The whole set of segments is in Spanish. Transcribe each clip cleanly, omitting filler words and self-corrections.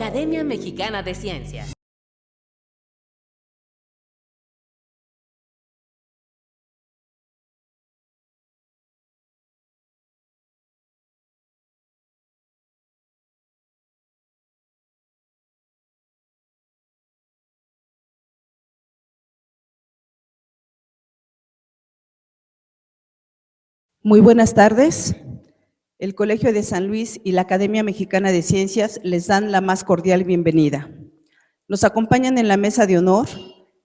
Academia Mexicana de Ciencias. Muy buenas tardes. El Colegio de San Luis y la Academia Mexicana de Ciencias les dan la más cordial bienvenida. Nos acompañan en la mesa de honor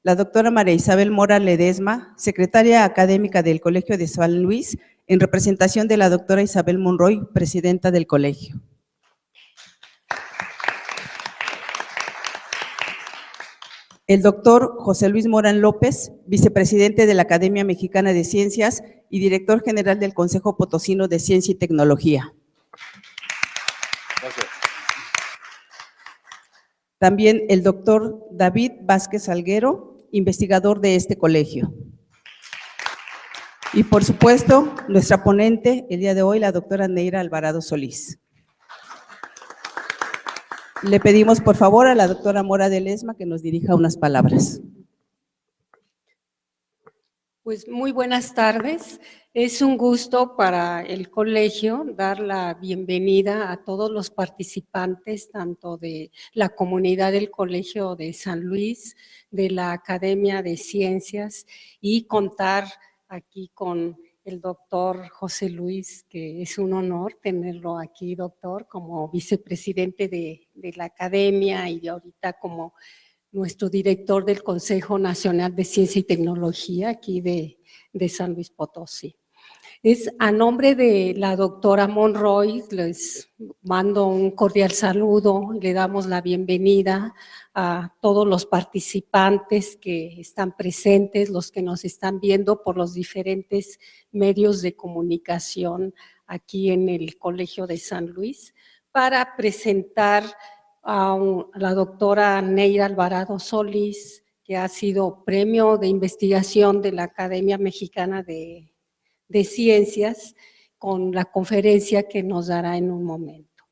la doctora María Isabel Mora Ledesma, secretaria académica del Colegio de San Luis, en representación de la doctora Isabel Monroy, presidenta del colegio. El doctor José Luis Morán López, vicepresidente de la Academia Mexicana de Ciencias y director general del Consejo Potosino de Ciencia y Tecnología. Gracias. También el doctor David Vázquez Salguero, investigador de este colegio. Y por supuesto, nuestra ponente el día de hoy, la doctora Neira Alvarado Solís. Le pedimos por favor a la doctora Mora Ledesma que nos dirija unas palabras. Pues muy buenas tardes. Es un gusto para el colegio dar la bienvenida a todos los participantes, tanto de la comunidad del Colegio de San Luis, de la Academia de Ciencias, y contar aquí con el doctor José Luis, que es un honor tenerlo aquí, doctor, como vicepresidente de la Academia y de ahorita como nuestro director del Consejo Nacional de Ciencia y Tecnología aquí de San Luis Potosí. Es a nombre de la doctora Monroy, les mando un cordial saludo, le damos la bienvenida a todos los participantes que están presentes, los que nos están viendo por los diferentes medios de comunicación aquí en el Colegio de San Luis, para presentar a la doctora Neira Alvarado Solís, que ha sido premio de investigación de la Academia Mexicana de Ciencias, con la conferencia que nos dará en un momento.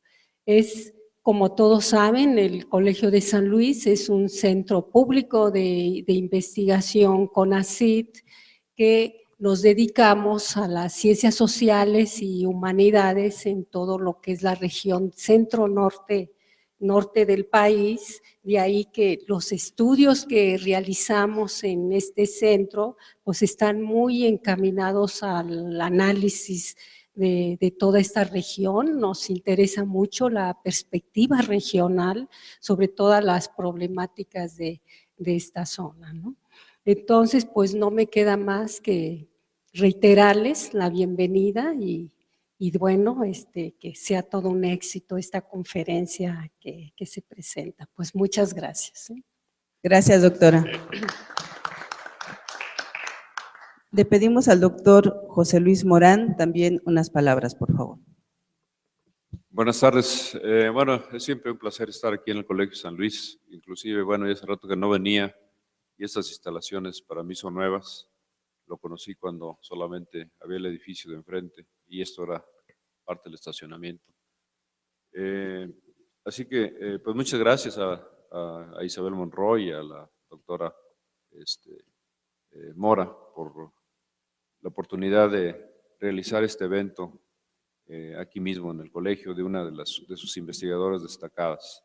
Como todos saben, el Colegio de San Luis es un centro público de investigación CONACYT, que nos dedicamos a las ciencias sociales y humanidades en todo lo que es la región centro-norte del país, de ahí que los estudios que realizamos en este centro pues están muy encaminados al análisis de toda esta región. Nos interesa mucho la perspectiva regional sobre todas las problemáticas de esta zona, ¿no? Entonces, pues no me queda más que reiterarles la bienvenida y bueno, que sea todo un éxito esta conferencia que se presenta. Pues muchas gracias. Gracias, doctora. Le pedimos al doctor José Luis Morán también unas palabras, por favor. Buenas tardes. Bueno, es siempre un placer estar aquí en el Colegio San Luis. Inclusive, bueno, ya hace rato que no venía y estas instalaciones para mí son nuevas. Lo conocí cuando solamente había el edificio de enfrente y esto era parte del estacionamiento. Así que, pues muchas gracias a Isabel Monroy y a la doctora Mora por la oportunidad de realizar este evento aquí mismo en el colegio de una de sus investigadoras destacadas.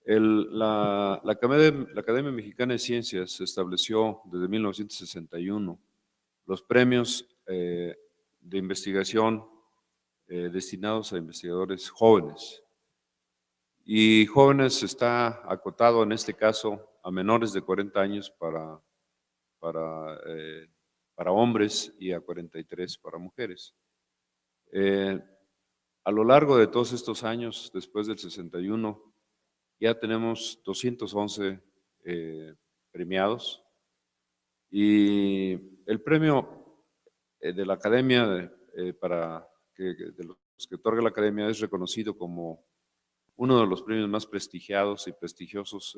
La Academia Mexicana de Ciencias se estableció desde 1961. Los premios de investigación destinados a investigadores jóvenes. Y jóvenes está acotado en este caso a menores de 40 años para hombres y a 43 para mujeres. A lo largo de todos estos años, después del 61, ya tenemos 211 premiados y el premio de la Academia, de los que otorga la Academia, es reconocido como uno de los premios más prestigiados y prestigiosos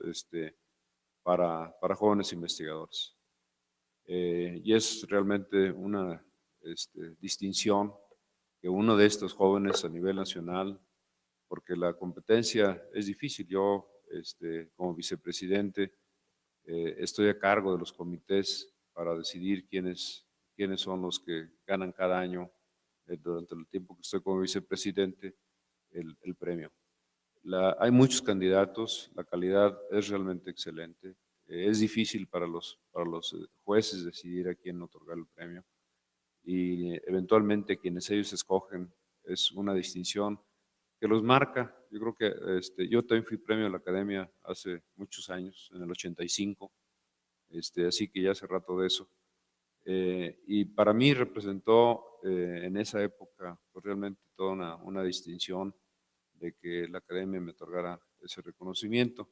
para jóvenes investigadores. Y es realmente una distinción que uno de estos jóvenes a nivel nacional porque la competencia es difícil. Yo, como vicepresidente, estoy a cargo de los comités para decidir quiénes son los que ganan cada año, durante el tiempo que estoy como vicepresidente, el premio. Hay muchos candidatos, la calidad es realmente excelente. Es difícil para los jueces decidir a quién otorgar el premio, y eventualmente quienes ellos escogen es una distinción que los marca. Yo creo que yo también fui premio de la Academia hace muchos años, en el 85, así que ya hace rato de eso. Y para mí representó en esa época pues, realmente toda una distinción de que la Academia me otorgara ese reconocimiento.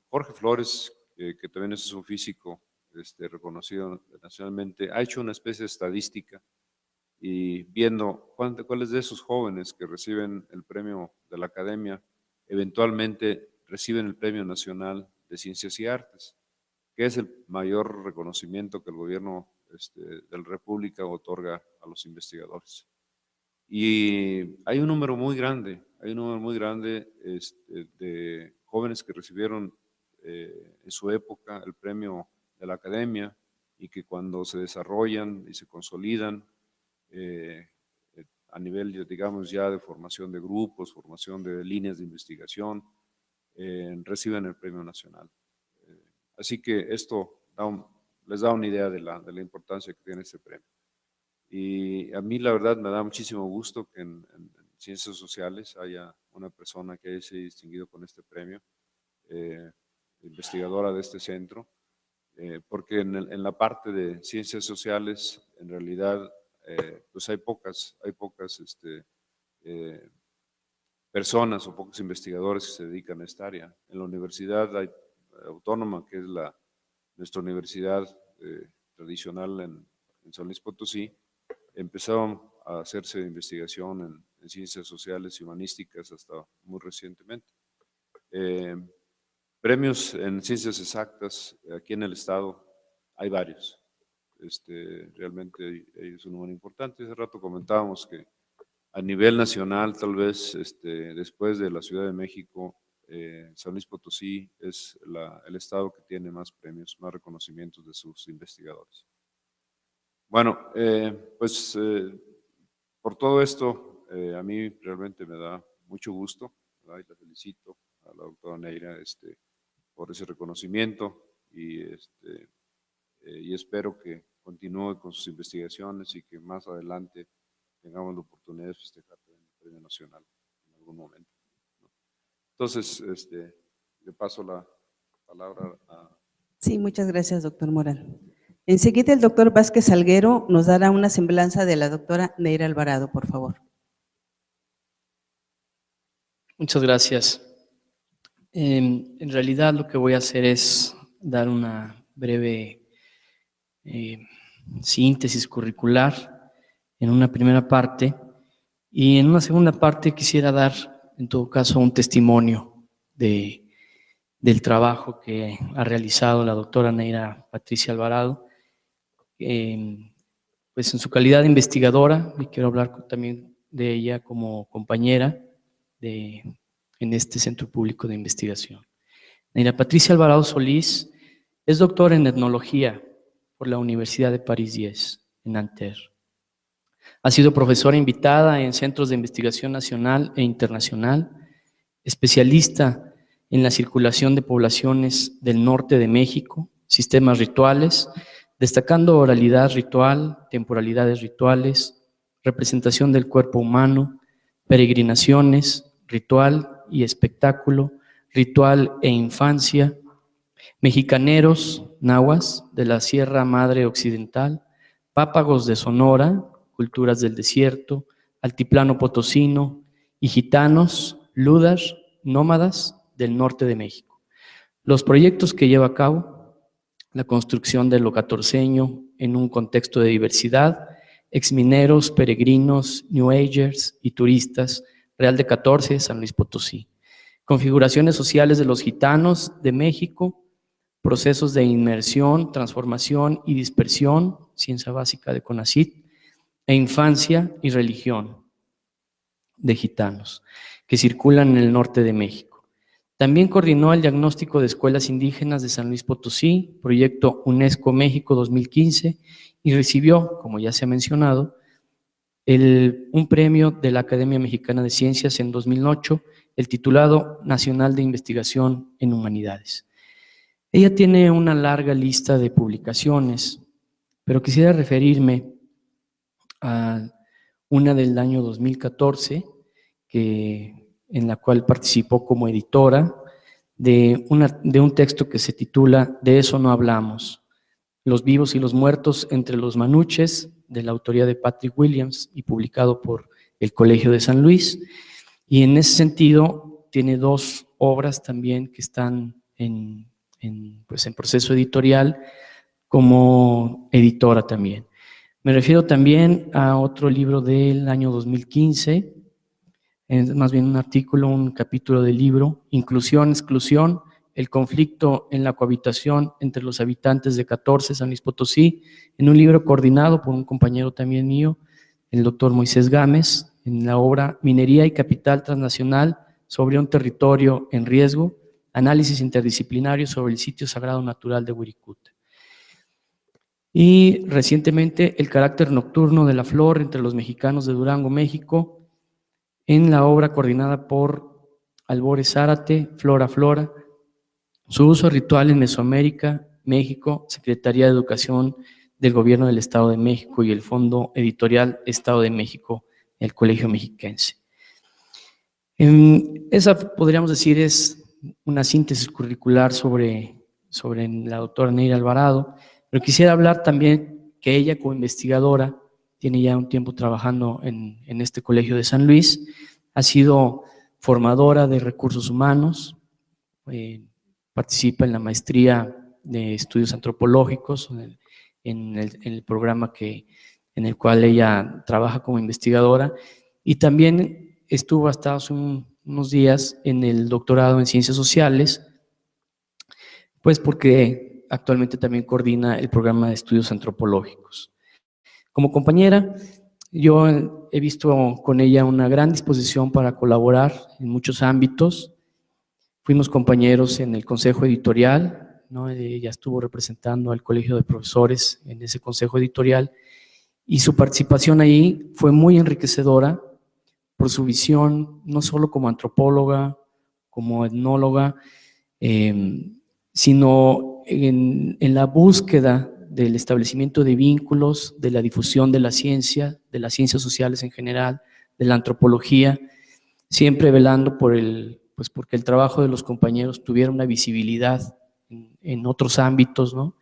Jorge Flores, que también es un físico reconocido nacionalmente, ha hecho una especie de estadística y viendo cuáles de esos jóvenes que reciben el premio de la Academia eventualmente reciben el Premio Nacional de Ciencias y Artes, que es el mayor reconocimiento que el gobierno de la República otorga a los investigadores. Y hay un número muy grande, de jóvenes que recibieron en su época el premio de la Academia y que cuando se desarrollan y se consolidan a nivel, digamos, ya de formación de grupos, formación de líneas de investigación, reciben el premio nacional. Así que esto les da una idea de la importancia que tiene este premio. Y a mí la verdad me da muchísimo gusto que en Ciencias Sociales haya una persona que haya sido distinguido con este premio, investigadora de este centro, porque en la parte de Ciencias Sociales en realidad pues hay pocas personas o pocos investigadores que se dedican a esta área. En la Universidad Autónoma, que es nuestra universidad tradicional en San Luis Potosí, empezaron a hacerse investigación en ciencias sociales y humanísticas hasta muy recientemente. Premios en ciencias exactas, aquí en el estado hay varios. Realmente es un número importante. Hace rato comentábamos que a nivel nacional, tal vez después de la Ciudad de México, San Luis Potosí es el estado que tiene más premios, más reconocimientos de sus investigadores. Bueno, pues por todo esto, a mí realmente me da mucho gusto, ¿verdad? Y la felicito a la doctora Neira por ese reconocimiento y espero que continúe con sus investigaciones y que más adelante tengamos la oportunidad de festejar el Premio Nacional en algún momento, ¿no? Entonces, le paso la palabra a... Sí, muchas gracias, doctor Morán. Enseguida el doctor Vázquez Salguero nos dará una semblanza de la doctora Neira Alvarado, por favor. Muchas gracias. En realidad lo que voy a hacer es dar una breve síntesis curricular en una primera parte, y en una segunda parte quisiera dar, en todo caso, un testimonio del trabajo que ha realizado la doctora Neira Patricia Alvarado, pues en su calidad de investigadora, y quiero hablar también de ella como compañera en este Centro Público de Investigación. Neira Patricia Alvarado Solís es doctora en etnología por la Universidad de París 10, en Nanterre. Ha sido profesora invitada en centros de investigación nacional e internacional, especialista en la circulación de poblaciones del norte de México, sistemas rituales, destacando oralidad ritual, temporalidades rituales, representación del cuerpo humano, peregrinaciones, ritual y espectáculo, ritual e infancia, mexicaneros, nahuas de la Sierra Madre Occidental, pápagos de Sonora, culturas del desierto, altiplano potosino, y gitanos, ludas, nómadas del norte de México. Los proyectos que lleva a cabo: la construcción de lo catorceño en un contexto de diversidad, exmineros, peregrinos, New Agers y turistas, Real de 14, San Luis Potosí. Configuraciones sociales de los gitanos de México, procesos de inmersión, transformación y dispersión, ciencia básica de CONACYT, e infancia y religión. de gitanos que circulan en el norte de México. También coordinó el diagnóstico de escuelas indígenas de San Luis Potosí, proyecto UNESCO México 2015, y recibió, como ya se ha mencionado, un premio de la Academia Mexicana de Ciencias en 2008, el titulado Nacional de Investigación en Humanidades. Ella tiene una larga lista de publicaciones, pero quisiera referirme a una del año 2014, en la cual participó como editora de un texto que se titula De eso no hablamos, los vivos y los muertos entre los manuches, de la autoría de Patrick Williams y publicado por el Colegio de San Luis. Y en ese sentido tiene dos obras también que están en proceso editorial como editora también. Me refiero también a otro libro del año 2015, es más bien un artículo, un capítulo del libro, Inclusión, Exclusión, el conflicto en la cohabitación entre los habitantes de 14, San Luis Potosí, en un libro coordinado por un compañero también mío, el doctor Moisés Gámez, en la obra Minería y Capital Transnacional sobre un territorio en riesgo, análisis interdisciplinario sobre el sitio sagrado natural de Wirikuta. Y recientemente el carácter nocturno de la flor entre los mexicanos de Durango, México, en la obra coordinada por Albores Zárate, Flora Flora, su uso ritual en Mesoamérica, México, Secretaría de Educación del Gobierno del Estado de México y el Fondo Editorial Estado de México, el Colegio Mexiquense. Esa, podríamos decir, es una síntesis curricular sobre la doctora Neira Alvarado, pero quisiera hablar también que ella como investigadora tiene ya un tiempo trabajando en este Colegio de San Luis, ha sido formadora de recursos humanos, participa en la maestría de estudios antropológicos, en el programa en el cual ella trabaja como investigadora, y también estuvo hasta hace unos días en el doctorado en Ciencias Sociales, pues porque actualmente también coordina el programa de estudios antropológicos. Como compañera, yo he visto con ella una gran disposición para colaborar en muchos ámbitos. Fuimos compañeros en el consejo editorial, ¿no? Ella estuvo representando al colegio de profesores en ese consejo editorial y su participación ahí fue muy enriquecedora por su visión, no solo como antropóloga, como etnóloga, sino en la búsqueda del establecimiento de vínculos, de la difusión de la ciencia, de las ciencias sociales en general, de la antropología, siempre velando porque el trabajo de los compañeros tuviera una visibilidad en otros ámbitos, ¿no?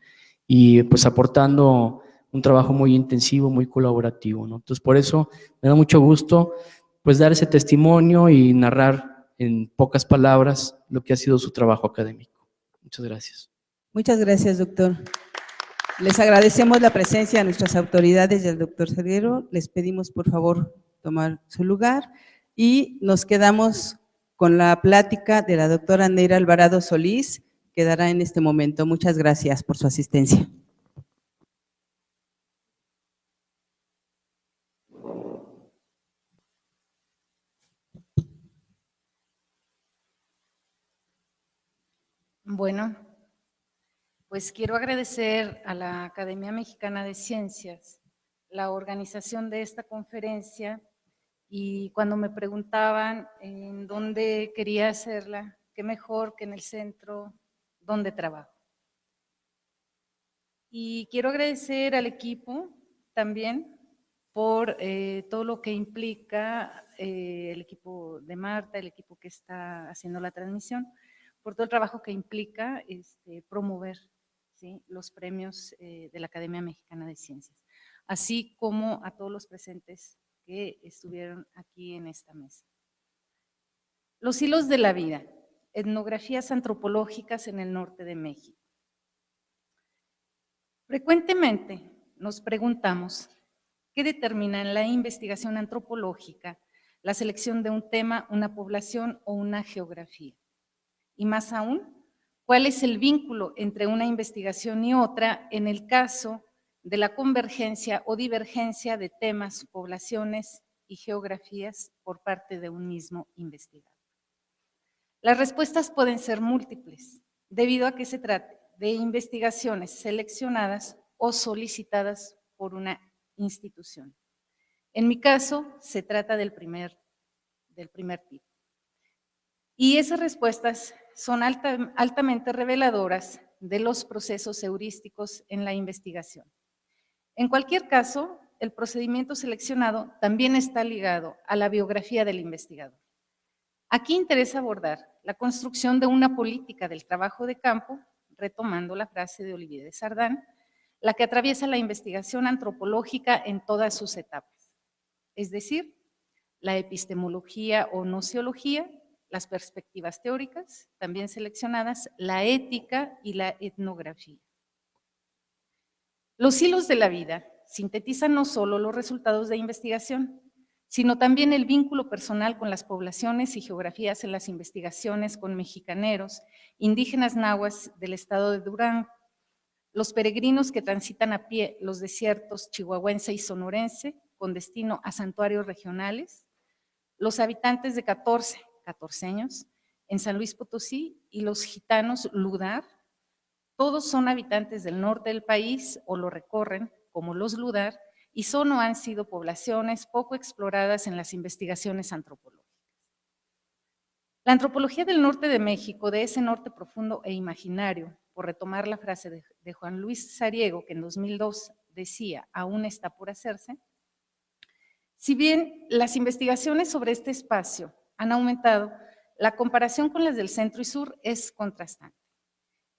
Y pues aportando un trabajo muy intensivo, muy colaborativo, ¿no? Entonces, por eso me da mucho gusto pues dar ese testimonio y narrar en pocas palabras lo que ha sido su trabajo académico. Muchas gracias. Muchas gracias, doctor. Les agradecemos la presencia de nuestras autoridades y al doctor Salguero. Les pedimos, por favor, tomar su lugar y nos quedamos con la plática de la doctora Neira Alvarado Solís, que dará en este momento. Muchas gracias por su asistencia. Bueno, pues quiero agradecer a la Academia Mexicana de Ciencias la organización de esta conferencia, y cuando me preguntaban en dónde quería hacerla, qué mejor que en el centro donde trabajo. Y quiero agradecer al equipo también por todo lo que implica el equipo de Marta, el equipo que está haciendo la transmisión, por todo el trabajo que implica promover, ¿sí?, los premios de la Academia Mexicana de Ciencias, así como a todos los presentes que estuvieron aquí en esta mesa. Los hilos de la vida, etnografías antropológicas en el norte de México. Frecuentemente nos preguntamos qué determina en la investigación antropológica la selección de un tema, una población o una geografía. Y más aún, ¿cuál es el vínculo entre una investigación y otra en el caso de la convergencia o divergencia de temas, poblaciones y geografías por parte de un mismo investigador. Las respuestas pueden ser múltiples, debido a que se trate de investigaciones seleccionadas o solicitadas por una institución. En mi caso, se trata del primer tipo. Y esas respuestas son altamente reveladoras de los procesos heurísticos en la investigación. En cualquier caso, el procedimiento seleccionado también está ligado a la biografía del investigador. Aquí interesa abordar la construcción de una política del trabajo de campo, retomando la frase de Olivier de Sardin, la que atraviesa la investigación antropológica en todas sus etapas, es decir, la epistemología o nociología, las perspectivas teóricas, también seleccionadas, la ética y la etnografía. Los hilos de la vida sintetizan no solo los resultados de investigación, sino también el vínculo personal con las poblaciones y geografías en las investigaciones con mexicaneros, indígenas nahuas del estado de Durango, los peregrinos que transitan a pie los desiertos chihuahuense y sonorense con destino a santuarios regionales, los habitantes de 14 en San Luis Potosí y los gitanos Ludar, todos son habitantes del norte del país o lo recorren como los Ludar y son o han sido poblaciones poco exploradas en las investigaciones antropológicas. La antropología del norte de México, de ese norte profundo e imaginario, por retomar la frase de Juan Luis Sariego, que en 2002 decía, aún está por hacerse, si bien las investigaciones sobre este espacio han aumentado, la comparación con las del centro y sur es contrastante.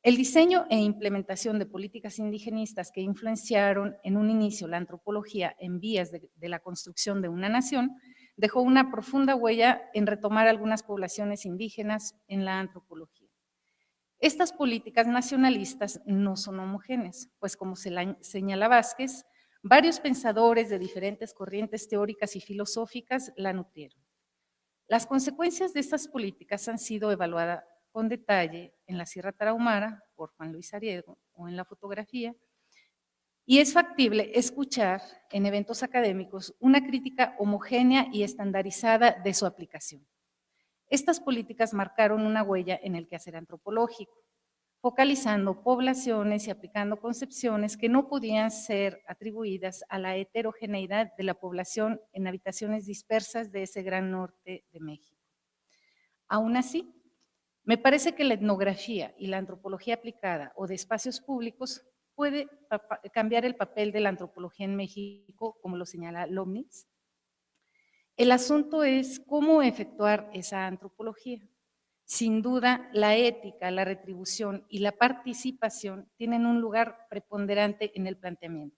El diseño e implementación de políticas indigenistas que influenciaron en un inicio la antropología en vías de la construcción de una nación, dejó una profunda huella en retomar algunas poblaciones indígenas en la antropología. Estas políticas nacionalistas no son homogéneas, pues como señala Vázquez, varios pensadores de diferentes corrientes teóricas y filosóficas la nutrieron. Las consecuencias de estas políticas han sido evaluadas con detalle en la Sierra Tarahumara por Juan Luis Sariego o en la fotografía, y es factible escuchar en eventos académicos una crítica homogénea y estandarizada de su aplicación. Estas políticas marcaron una huella en el quehacer antropológico, focalizando poblaciones y aplicando concepciones que no podían ser atribuidas a la heterogeneidad de la población en habitaciones dispersas de ese gran norte de México. Aún así, me parece que la etnografía y la antropología aplicada o de espacios públicos puede cambiar el papel de la antropología en México, como lo señala Lomnitz. El asunto es cómo efectuar esa antropología. Sin duda, la ética, la retribución y la participación tienen un lugar preponderante en el planteamiento.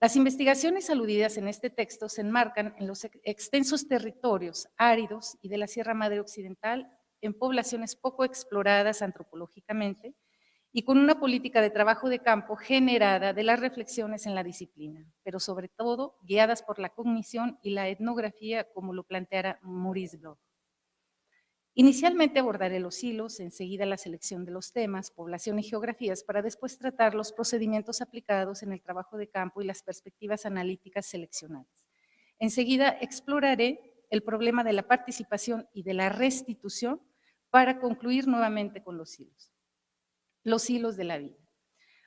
Las investigaciones aludidas en este texto se enmarcan en los extensos territorios áridos y de la Sierra Madre Occidental, en poblaciones poco exploradas antropológicamente y con una política de trabajo de campo generada de las reflexiones en la disciplina, pero sobre todo guiadas por la cognición y la etnografía, como lo planteara Maurice Bloch. Inicialmente abordaré los hilos, enseguida la selección de los temas, población y geografías, para después tratar los procedimientos aplicados en el trabajo de campo y las perspectivas analíticas seleccionadas. Enseguida exploraré el problema de la participación y de la restitución para concluir nuevamente con los hilos. Los hilos de la vida.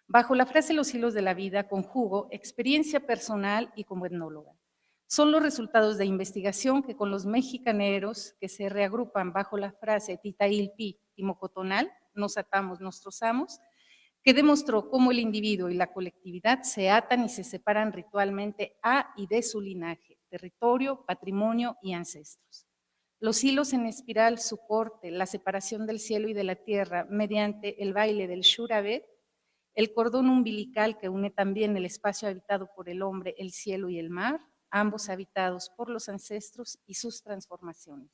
Bajo la frase los hilos de la vida conjugo experiencia personal y como etnóloga. Son los resultados de investigación que con los mexicaneros que se reagrupan bajo la frase Titailpi y Mocotonal, nos atamos, nos trozamos, que demostró cómo el individuo y la colectividad se atan y se separan ritualmente a y de su linaje, territorio, patrimonio y ancestros. Los hilos en espiral, su corte, la separación del cielo y de la tierra mediante el baile del Shurabet, el cordón umbilical que une también el espacio habitado por el hombre, el cielo y el mar, ambos habitados por los ancestros y sus transformaciones.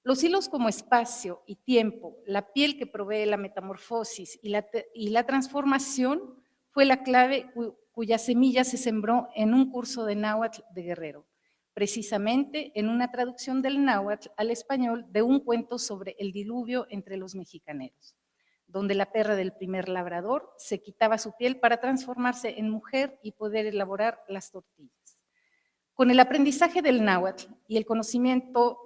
Los hilos como espacio y tiempo, la piel que provee la metamorfosis y la transformación fue la clave cuya semilla se sembró en un curso de náhuatl de Guerrero, precisamente en una traducción del náhuatl al español de un cuento sobre el diluvio entre los mexicaneros, donde la perra del primer labrador se quitaba su piel para transformarse en mujer y poder elaborar las tortillas. Con el aprendizaje del náhuatl y el conocimiento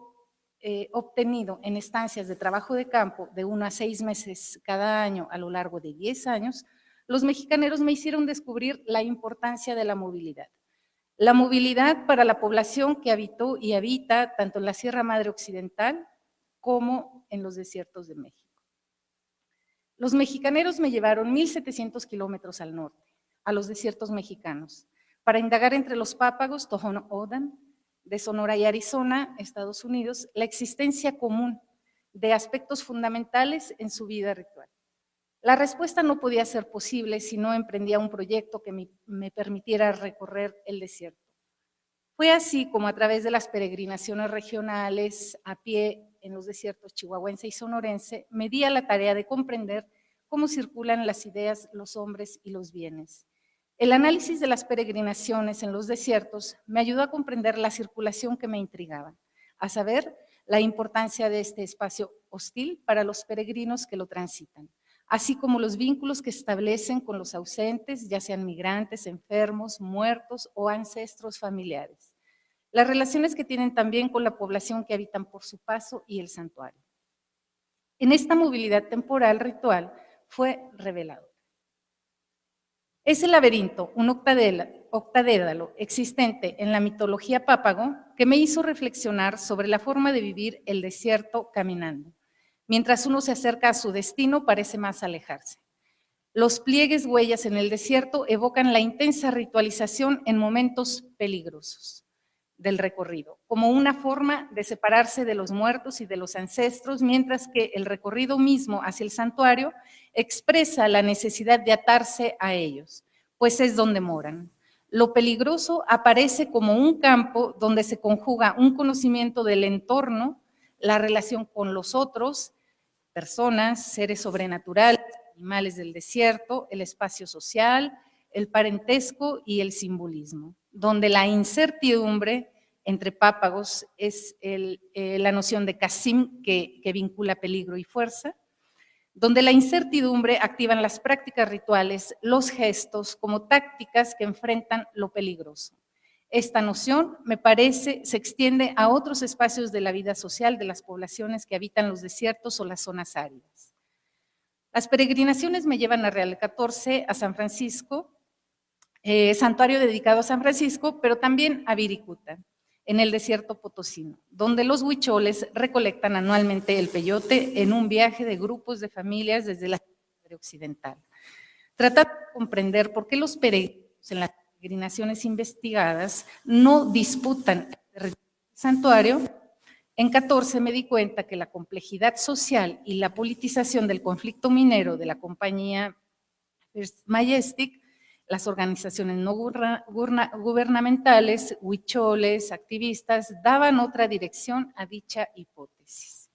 obtenido en estancias de trabajo de campo de 1 a 6 meses cada año a lo largo de 10 años, los mexicaneros me hicieron descubrir la importancia de la movilidad. La movilidad para la población que habitó y habita tanto en la Sierra Madre Occidental como en los desiertos de México. Los mexicaneros me llevaron 1,700 kilómetros al norte, a los desiertos mexicanos, para indagar entre los Pápagos, Tohono O'odham, de Sonora y Arizona, Estados Unidos, la existencia común de aspectos fundamentales en su vida ritual. La respuesta no podía ser posible si no emprendía un proyecto que me permitiera recorrer el desierto. Fue así como a través de las peregrinaciones regionales a pie en los desiertos chihuahuense y sonorense, me di a la tarea de comprender cómo circulan las ideas, los hombres y los bienes. El análisis de las peregrinaciones en los desiertos me ayudó a comprender la circulación que me intrigaba, a saber, la importancia de este espacio hostil para los peregrinos que lo transitan, así como los vínculos que establecen con los ausentes, ya sean migrantes, enfermos, muertos o ancestros familiares. Las relaciones que tienen también con la población que habitan por su paso y el santuario. En esta movilidad temporal ritual fue revelado. Es el laberinto, un octadédalo existente en la mitología pápago que me hizo reflexionar sobre la forma de vivir el desierto caminando. Mientras uno se acerca a su destino, parece más alejarse. Los pliegues huellas en el desierto evocan la intensa ritualización en momentos peligrosos del recorrido, como una forma de separarse de los muertos y de los ancestros, mientras que el recorrido mismo hacia el santuario expresa la necesidad de atarse a ellos, pues es donde moran. Lo peligroso aparece como un campo donde se conjuga un conocimiento del entorno, la relación con los otros, personas, seres sobrenaturales, animales del desierto, el espacio social, el parentesco y el simbolismo, donde la incertidumbre entre pápagos es la noción de casim que vincula peligro y fuerza, donde la incertidumbre activan las prácticas rituales, los gestos como tácticas que enfrentan lo peligroso. Esta noción, me parece, se extiende a otros espacios de la vida social de las poblaciones que habitan los desiertos o las zonas áridas. Las peregrinaciones me llevan a Real 14, a San Francisco, santuario dedicado a San Francisco, pero también a Viricuta, en el desierto potosino, donde los huicholes recolectan anualmente el peyote en un viaje de grupos de familias desde la Sierra Occidental. Tratar de comprender por qué los peregrinos en las peregrinaciones investigadas no disputan el santuario. En 14 me di cuenta que la complejidad social y la politización del conflicto minero de la compañía First Majestic, las organizaciones no gubernamentales, huicholes, activistas, daban otra dirección a dicha hipótesis.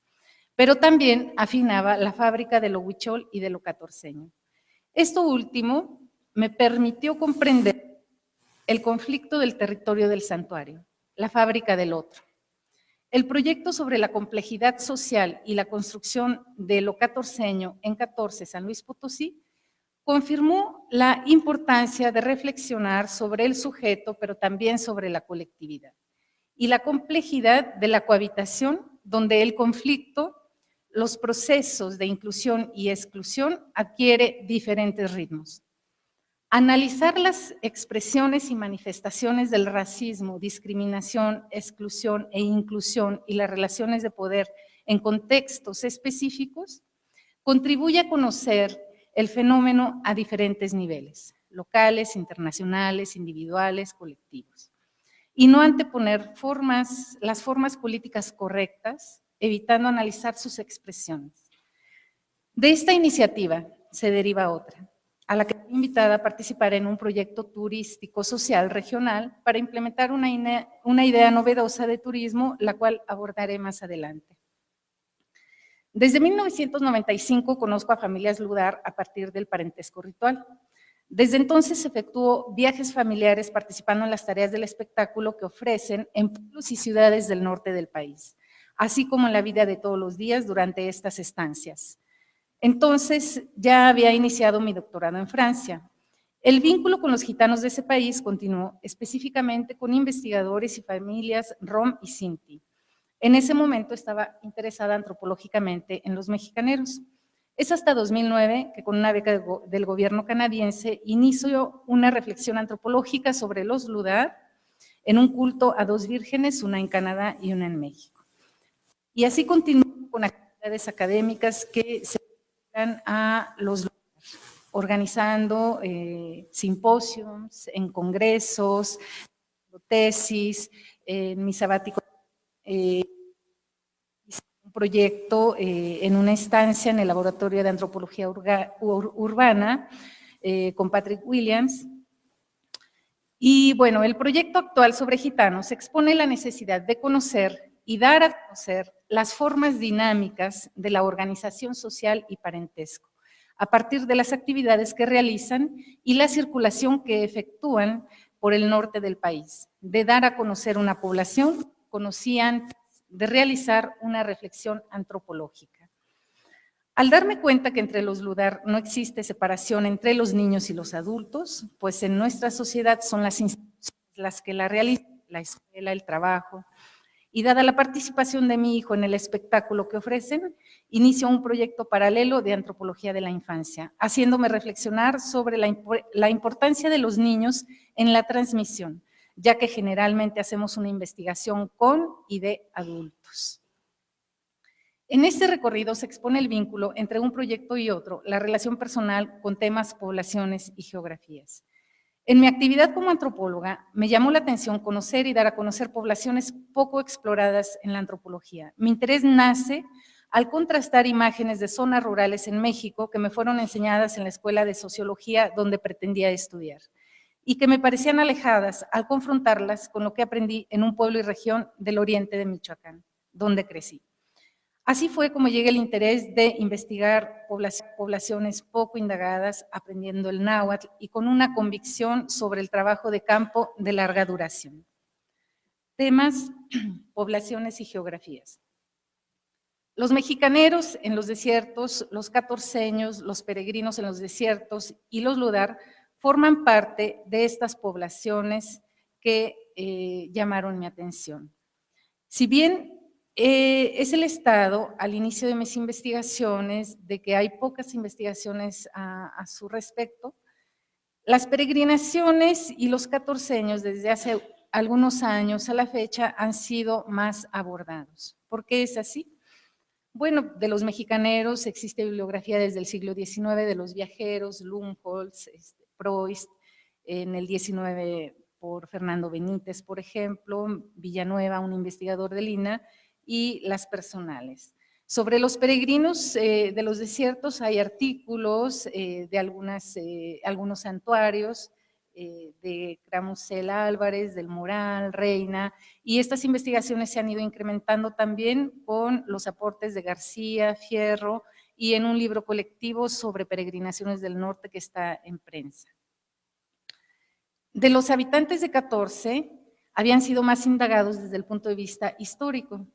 Pero también afinaba la fábrica de lo huichol y de lo catorceño. Esto último me permitió comprender el conflicto del territorio del santuario, la fábrica del otro. El proyecto sobre la complejidad social y la construcción de lo catorceño en 14 San Luis Potosí confirmó la importancia de reflexionar sobre el sujeto, pero también sobre la colectividad y la complejidad de la cohabitación, donde el conflicto, los procesos de inclusión y exclusión adquiere diferentes ritmos. Analizar las expresiones y manifestaciones del racismo, discriminación, exclusión e inclusión y las relaciones de poder en contextos específicos contribuye a conocer el fenómeno a diferentes niveles, locales, internacionales, individuales, colectivos, y no anteponer las formas políticas correctas, evitando analizar sus expresiones. De esta iniciativa se deriva otra, a la que fui invitada a participar en un proyecto turístico social regional para implementar una idea novedosa de turismo, la cual abordaré más adelante. Desde 1995 conozco a Familias Ludar a partir del parentesco ritual. Desde entonces efectuó viajes familiares participando en las tareas del espectáculo que ofrecen en pueblos y ciudades del norte del país, así como en la vida de todos los días durante estas estancias. Entonces ya había iniciado mi doctorado en Francia. El vínculo con los gitanos de ese país continuó específicamente con investigadores y familias rom y sinti. En ese momento estaba interesada antropológicamente en los mexicaneros. Es hasta 2009 que con una beca del gobierno canadiense inició una reflexión antropológica sobre los Ludar en un culto a 2 vírgenes, una en Canadá y una en México. Y así continuó con actividades académicas que se dedican a los Ludar, organizando simposios, en congresos, tesis, en mi sabático un proyecto en una estancia en el Laboratorio de Antropología Urbana con Patrick Williams. Y bueno, el proyecto actual sobre gitanos expone la necesidad de conocer y dar a conocer las formas dinámicas de la organización social y parentesco, a partir de las actividades que realizan y la circulación que efectúan por el norte del país, de dar a conocer una población conocían, de realizar una reflexión antropológica. Al darme cuenta que entre los Ludar no existe separación entre los niños y los adultos, pues en nuestra sociedad son las instituciones las que la realizan, la escuela, el trabajo, y dada la participación de mi hijo en el espectáculo que ofrecen, inicio un proyecto paralelo de antropología de la infancia, haciéndome reflexionar sobre la importancia de los niños en la transmisión, ya que generalmente hacemos una investigación con y de adultos. En este recorrido se expone el vínculo entre un proyecto y otro, la relación personal con temas, poblaciones y geografías. En mi actividad como antropóloga, me llamó la atención conocer y dar a conocer poblaciones poco exploradas en la antropología. Mi interés nace al contrastar imágenes de zonas rurales en México que me fueron enseñadas en la Escuela de Sociología donde pretendía estudiar y que me parecían alejadas al confrontarlas con lo que aprendí en un pueblo y región del oriente de Michoacán, donde crecí. Así fue como llegué el interés de investigar poblaciones poco indagadas, aprendiendo el náhuatl y con una convicción sobre el trabajo de campo de larga duración. Temas, poblaciones y geografías. Los mexicaneros en los desiertos, los catorceños, los peregrinos en los desiertos y los Ludar forman parte de estas poblaciones que llamaron mi atención. Si bien es el estado, al inicio de mis investigaciones, de que hay pocas investigaciones a su respecto, las peregrinaciones y los catorceños desde hace algunos años a la fecha han sido más abordados. ¿Por qué es así? Bueno, de los mexicaneros existe bibliografía desde el siglo XIX de los viajeros, Lumholtz, Proist, en el XIX por Fernando Benítez, por ejemplo, Villanueva, un investigador del INAH, y las personales. Sobre los peregrinos de los desiertos hay artículos de algunos santuarios, de Cramusela Álvarez, del Moral, Reina, y estas investigaciones se han ido incrementando también con los aportes de García, Fierro, y en un libro colectivo sobre peregrinaciones del norte que está en prensa. De los habitantes de 14, habían sido más indagados desde el punto de vista histórico.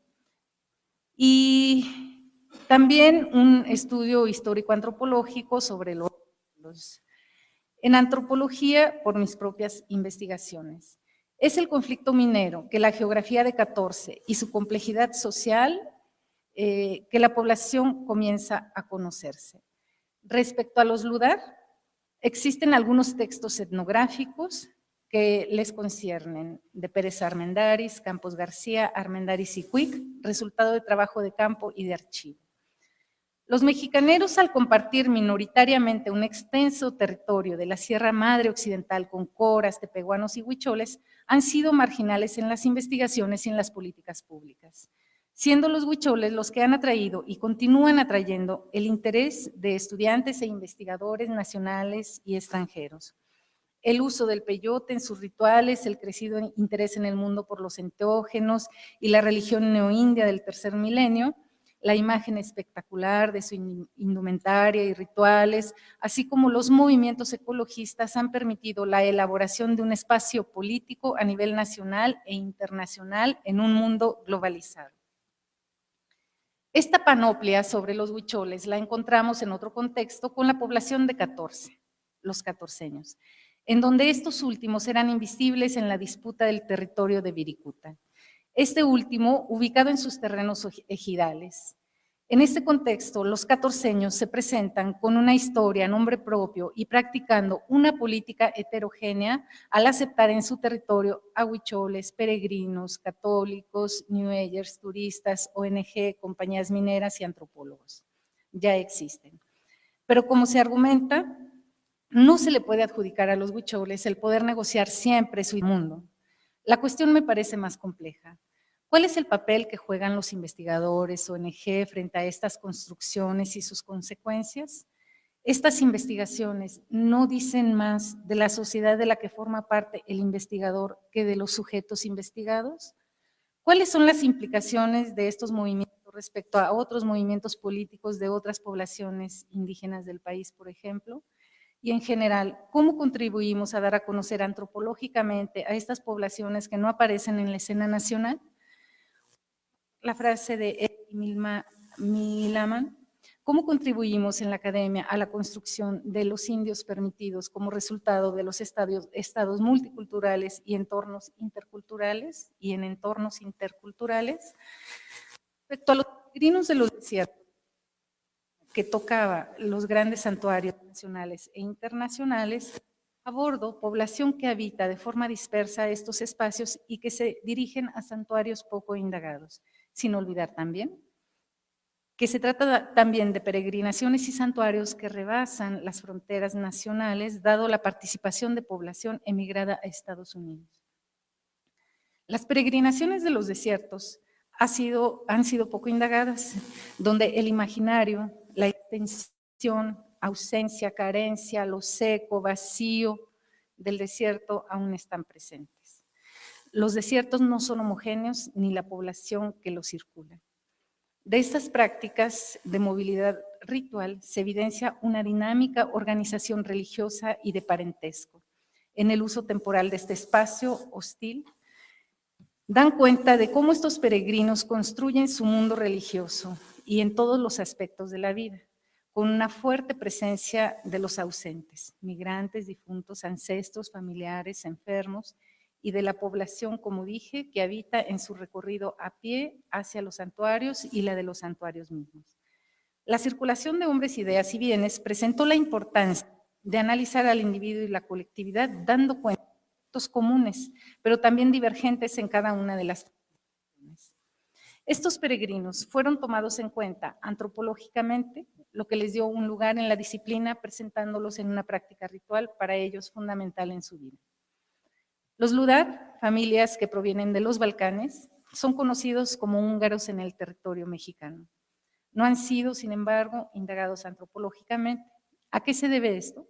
Y también un estudio histórico-antropológico sobre en antropología por mis propias investigaciones. Es el conflicto minero, que la geografía de 14 y su complejidad social, que la población comienza a conocerse. Respecto a los Ludar, existen algunos textos etnográficos que les conciernen, de Pérez Armendáriz, Campos García, Armendáriz y Cuic, resultado de trabajo de campo y de archivo. Los mexicaneros, al compartir minoritariamente un extenso territorio de la Sierra Madre Occidental con coras, tepehuanos y huicholes, han sido marginales en las investigaciones y en las políticas públicas, siendo los huicholes los que han atraído y continúan atrayendo el interés de estudiantes e investigadores nacionales y extranjeros. El uso del peyote en sus rituales, el crecido interés en el mundo por los enteógenos y la religión neoindia del tercer milenio, la imagen espectacular de su indumentaria y rituales, así como los movimientos ecologistas han permitido la elaboración de un espacio político a nivel nacional e internacional en un mundo globalizado. Esta panoplia sobre los huicholes la encontramos en otro contexto con la población de 14. los catorceños, en donde estos últimos eran invisibles en la disputa del territorio de Viricuta. Este último, ubicado en sus terrenos ejidales. En este contexto, los catorceños se presentan con una historia a nombre propio y practicando una política heterogénea al aceptar en su territorio a huicholes, peregrinos, católicos, New Agers, turistas, ONG, compañías mineras y antropólogos. Ya existen. Pero como se argumenta, no se le puede adjudicar a los huicholes el poder negociar siempre su mundo. La cuestión me parece más compleja. ¿Cuál es el papel que juegan los investigadores, ONG, frente a estas construcciones y sus consecuencias? Estas investigaciones no dicen más de la sociedad de la que forma parte el investigador que de los sujetos investigados. ¿Cuáles son las implicaciones de estos movimientos respecto a otros movimientos políticos de otras poblaciones indígenas del país, por ejemplo? Y en general, ¿cómo contribuimos a dar a conocer antropológicamente a estas poblaciones que no aparecen en la escena nacional? La frase de Milaman, ¿cómo contribuimos en la academia a la construcción de los indios permitidos como resultado de los estados multiculturales y entornos interculturales Respecto a los peregrinos de los desiertos, que tocaba los grandes santuarios nacionales e internacionales, abordo población que habita de forma dispersa estos espacios y que se dirigen a santuarios poco indagados, sin olvidar también que se trata también de peregrinaciones y santuarios que rebasan las fronteras nacionales, dado la participación de población emigrada a Estados Unidos. Las peregrinaciones de los desiertos han sido poco indagadas, donde el imaginario, la extensión, ausencia, carencia, lo seco, vacío del desierto aún están presentes. Los desiertos no son homogéneos ni la población que los circula. De estas prácticas de movilidad ritual se evidencia una dinámica organización religiosa y de parentesco. En el uso temporal de este espacio hostil, dan cuenta de cómo estos peregrinos construyen su mundo religioso y en todos los aspectos de la vida, con una fuerte presencia de los ausentes, migrantes, difuntos, ancestros, familiares, enfermos, y de la población, como dije, que habita en su recorrido a pie hacia los santuarios y la de los santuarios mismos. La circulación de hombres, ideas y bienes presentó la importancia de analizar al individuo y la colectividad, dando cuenta de aspectos comunes, pero también divergentes en cada una de las poblaciones. Estos peregrinos fueron tomados en cuenta antropológicamente, lo que les dio un lugar en la disciplina, presentándolos en una práctica ritual para ellos fundamental en su vida. Los Ludar, familias que provienen de los Balcanes, son conocidos como húngaros en el territorio mexicano. No han sido, sin embargo, indagados antropológicamente. ¿A qué se debe esto?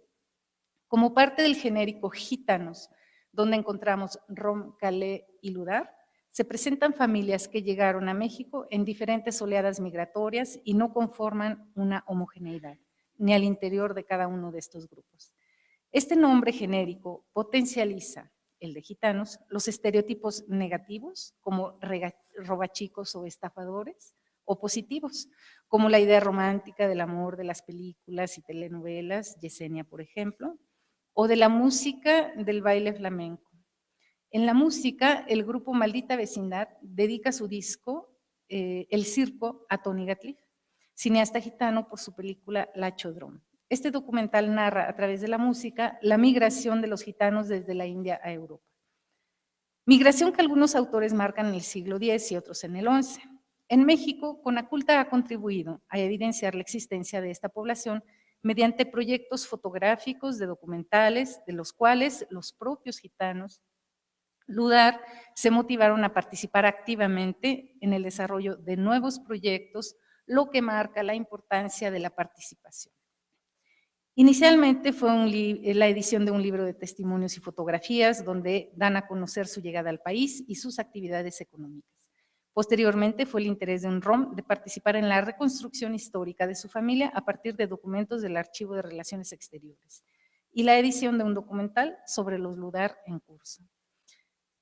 Como parte del genérico gitanos, donde encontramos rom, calé y ludar, se presentan familias que llegaron a México en diferentes oleadas migratorias y no conforman una homogeneidad, ni al interior de cada uno de estos grupos. Este nombre genérico potencializa, el de gitanos, los estereotipos negativos, como robachicos o estafadores, o positivos, como la idea romántica del amor de las películas y telenovelas, Yesenia, por ejemplo, o de la música del baile flamenco. En la música, el grupo Maldita Vecindad dedica su disco, El Circo, a Tony Gatliff, cineasta gitano por su película La Chodrón. Este documental narra a través de la música la migración de los gitanos desde la India a Europa. Migración que algunos autores marcan en el siglo X y otros en el XI. En México, Conaculta ha contribuido a evidenciar la existencia de esta población mediante proyectos fotográficos de documentales, de los cuales los propios gitanos Ludar se motivaron a participar activamente en el desarrollo de nuevos proyectos, lo que marca la importancia de la participación. Inicialmente fue la edición de un libro de testimonios y fotografías donde dan a conocer su llegada al país y sus actividades económicas. Posteriormente fue el interés de un rom de participar en la reconstrucción histórica de su familia a partir de documentos del Archivo de Relaciones Exteriores y la edición de un documental sobre los Ludar en curso.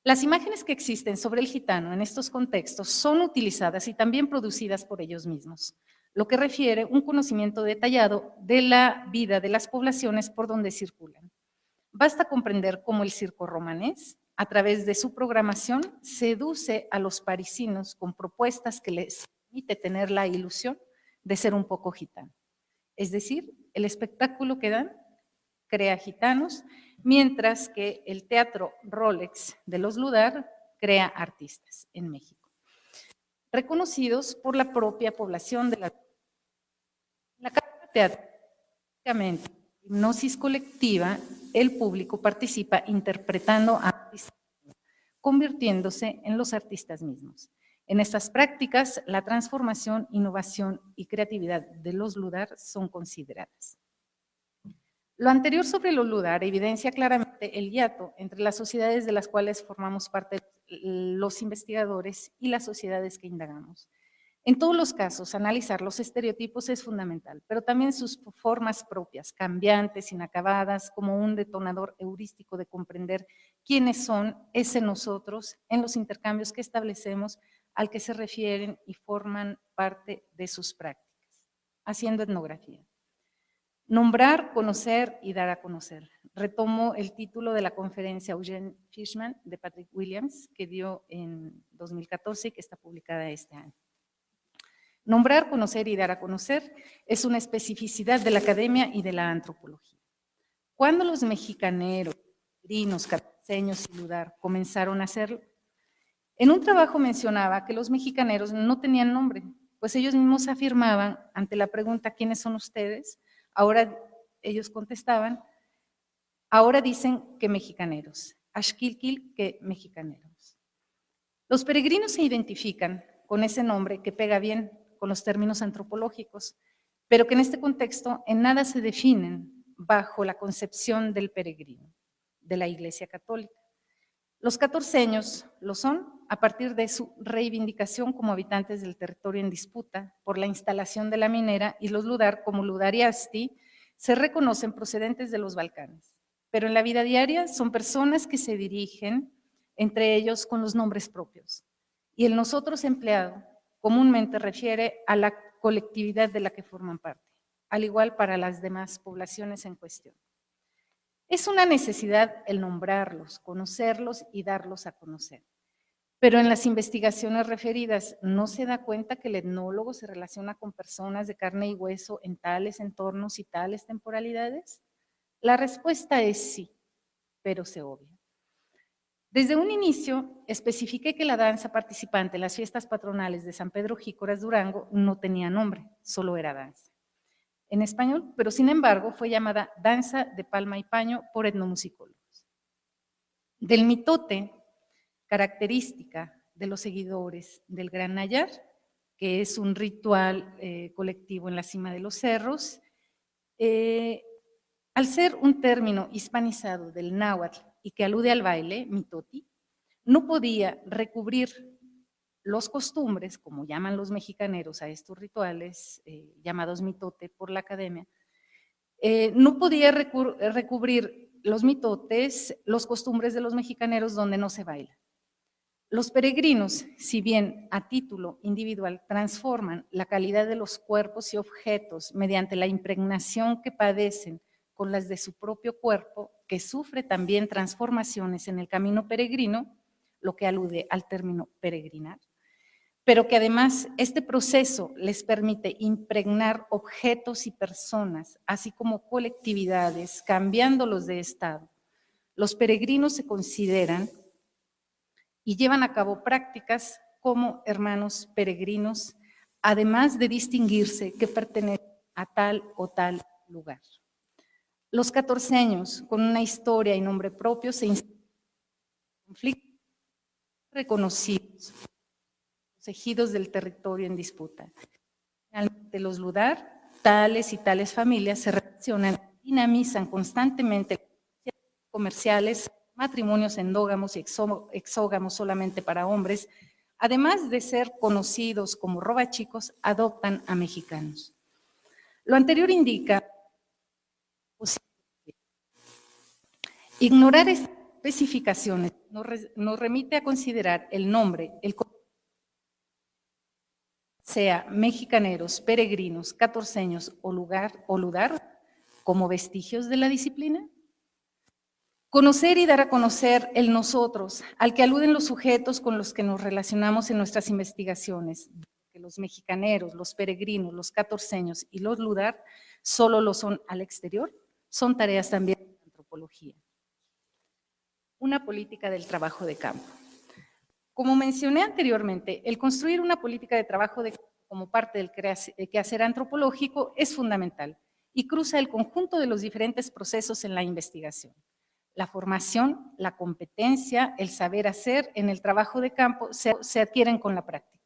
Las imágenes que existen sobre el gitano en estos contextos son utilizadas y también producidas por ellos mismos. lo que refiere un conocimiento detallado de la vida de las poblaciones por donde circulan. Basta comprender cómo el circo romanés, a través de su programación, seduce a los parisinos con propuestas que les permite tener la ilusión de ser un poco gitano. Es decir, el espectáculo que dan crea gitanos, mientras que el teatro Rolex de los Ludar crea artistas en México, reconocidos por la propia población de la carrera teatral. Hipnosis colectiva, el público participa interpretando a artistas, convirtiéndose en los artistas mismos. En estas prácticas, la transformación, innovación y creatividad de los Ludar son consideradas. Lo anterior sobre los Ludar evidencia claramente el hiato entre las sociedades de las cuales formamos parte los investigadores y las sociedades que indagamos. En todos los casos, analizar los estereotipos es fundamental, pero también sus formas propias, cambiantes, inacabadas, como un detonador heurístico de comprender quiénes son ese nosotros en los intercambios que establecemos al que se refieren y forman parte de sus prácticas, haciendo etnografía. Nombrar, conocer y dar a conocer. Retomo el título de la conferencia Eugene Fishman de Patrick Williams, que dio en 2014 y que está publicada este año. Nombrar, conocer y dar a conocer es una especificidad de la academia y de la antropología. Cuando los mexicaneros, peregrinos, catorceños y Ludar comenzaron a hacerlo, en un trabajo mencionaba que los mexicaneros no tenían nombre, pues ellos mismos afirmaban ante la pregunta ¿quiénes son ustedes? Ahora ellos contestaban, ahora dicen que mexicaneros, Axquilquil que mexicaneros. Los peregrinos se identifican con ese nombre que pega bien con los términos antropológicos, pero que en este contexto en nada se definen bajo la concepción del peregrino, de la Iglesia Católica. Los catorceños lo son a partir de su reivindicación como habitantes del territorio en disputa por la instalación de la minera, y los Ludar, como Ludar y Asti, se reconocen procedentes de los Balcanes. Pero en la vida diaria son personas que se dirigen entre ellos con los nombres propios. Y el nosotros empleado comúnmente refiere a la colectividad de la que forman parte, al igual para las demás poblaciones en cuestión. Es una necesidad el nombrarlos, conocerlos y darlos a conocer. Pero en las investigaciones referidas, ¿no se da cuenta que el etnólogo se relaciona con personas de carne y hueso en tales entornos y tales temporalidades? La respuesta es sí, pero se obvia. Desde un inicio, especifiqué que la danza participante en las fiestas patronales de San Pedro Jícoras, Durango, no tenía nombre, solo era danza en español, pero sin embargo fue llamada danza de palma y paño por etnomusicólogos. Del mitote, característica de los seguidores del Gran Nayar, que es un ritual colectivo en la cima de los cerros, al ser un término hispanizado del náhuatl y que alude al baile, mitoti, no podía recubrir los costumbres, como llaman los mexicaneros a estos rituales, llamados mitote por la academia, no podía recubrir los mitotes, los costumbres de los mexicaneros donde no se baila. Los peregrinos, si bien a título individual transforman la calidad de los cuerpos y objetos mediante la impregnación que padecen con las de su propio cuerpo, que sufre también transformaciones en el camino peregrino, lo que alude al término peregrinar, pero que además este proceso les permite impregnar objetos y personas, así como colectividades, cambiándolos de estado. Los peregrinos se consideran y llevan a cabo prácticas como hermanos peregrinos, además de distinguirse que pertenecen a tal o tal lugar. Los catorceños, con una historia y nombre propio, se inscriben en conflictos reconocidos, los ejidos del territorio en disputa. Finalmente, los Ludar, tales y tales familias se relacionan, dinamizan constantemente comerciales, matrimonios endógamos y exógamos solamente para hombres, además de ser conocidos como robachicos, adoptan a mexicanos. Lo anterior indica ignorar estas especificaciones nos remite a considerar el nombre, el sea mexicaneros, peregrinos, catorceños o ludar, como vestigios de la disciplina? Conocer y dar a conocer el nosotros, al que aluden los sujetos con los que nos relacionamos en nuestras investigaciones, que los mexicaneros, los peregrinos, los catorceños y los ludar solo lo son al exterior, son tareas también de antropología. Una política del trabajo de campo. Como mencioné anteriormente, el construir una política de trabajo de campo como parte del quehacer antropológico es fundamental y cruza el conjunto de los diferentes procesos en la investigación. La formación, la competencia, el saber hacer en el trabajo de campo se adquieren con la práctica.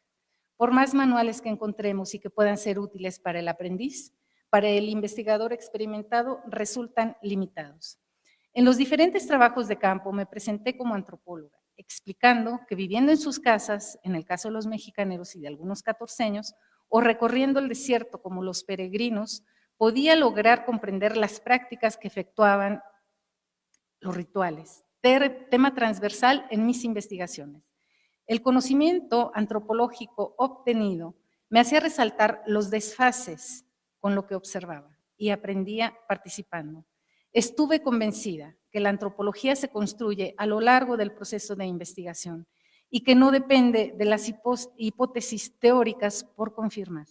Por más manuales que encontremos y que puedan ser útiles para el aprendiz, para el investigador experimentado resultan limitados. En los diferentes trabajos de campo me presenté como antropóloga, explicando que viviendo en sus casas, en el caso de los mexicaneros y de algunos catorceños, o recorriendo el desierto como los peregrinos, podía lograr comprender las prácticas que efectuaban los rituales, tema transversal en mis investigaciones. El conocimiento antropológico obtenido me hacía resaltar los desfases con lo que observaba y aprendía participando. Estuve convencida que la antropología se construye a lo largo del proceso de investigación y que no depende de las hipótesis teóricas por confirmar,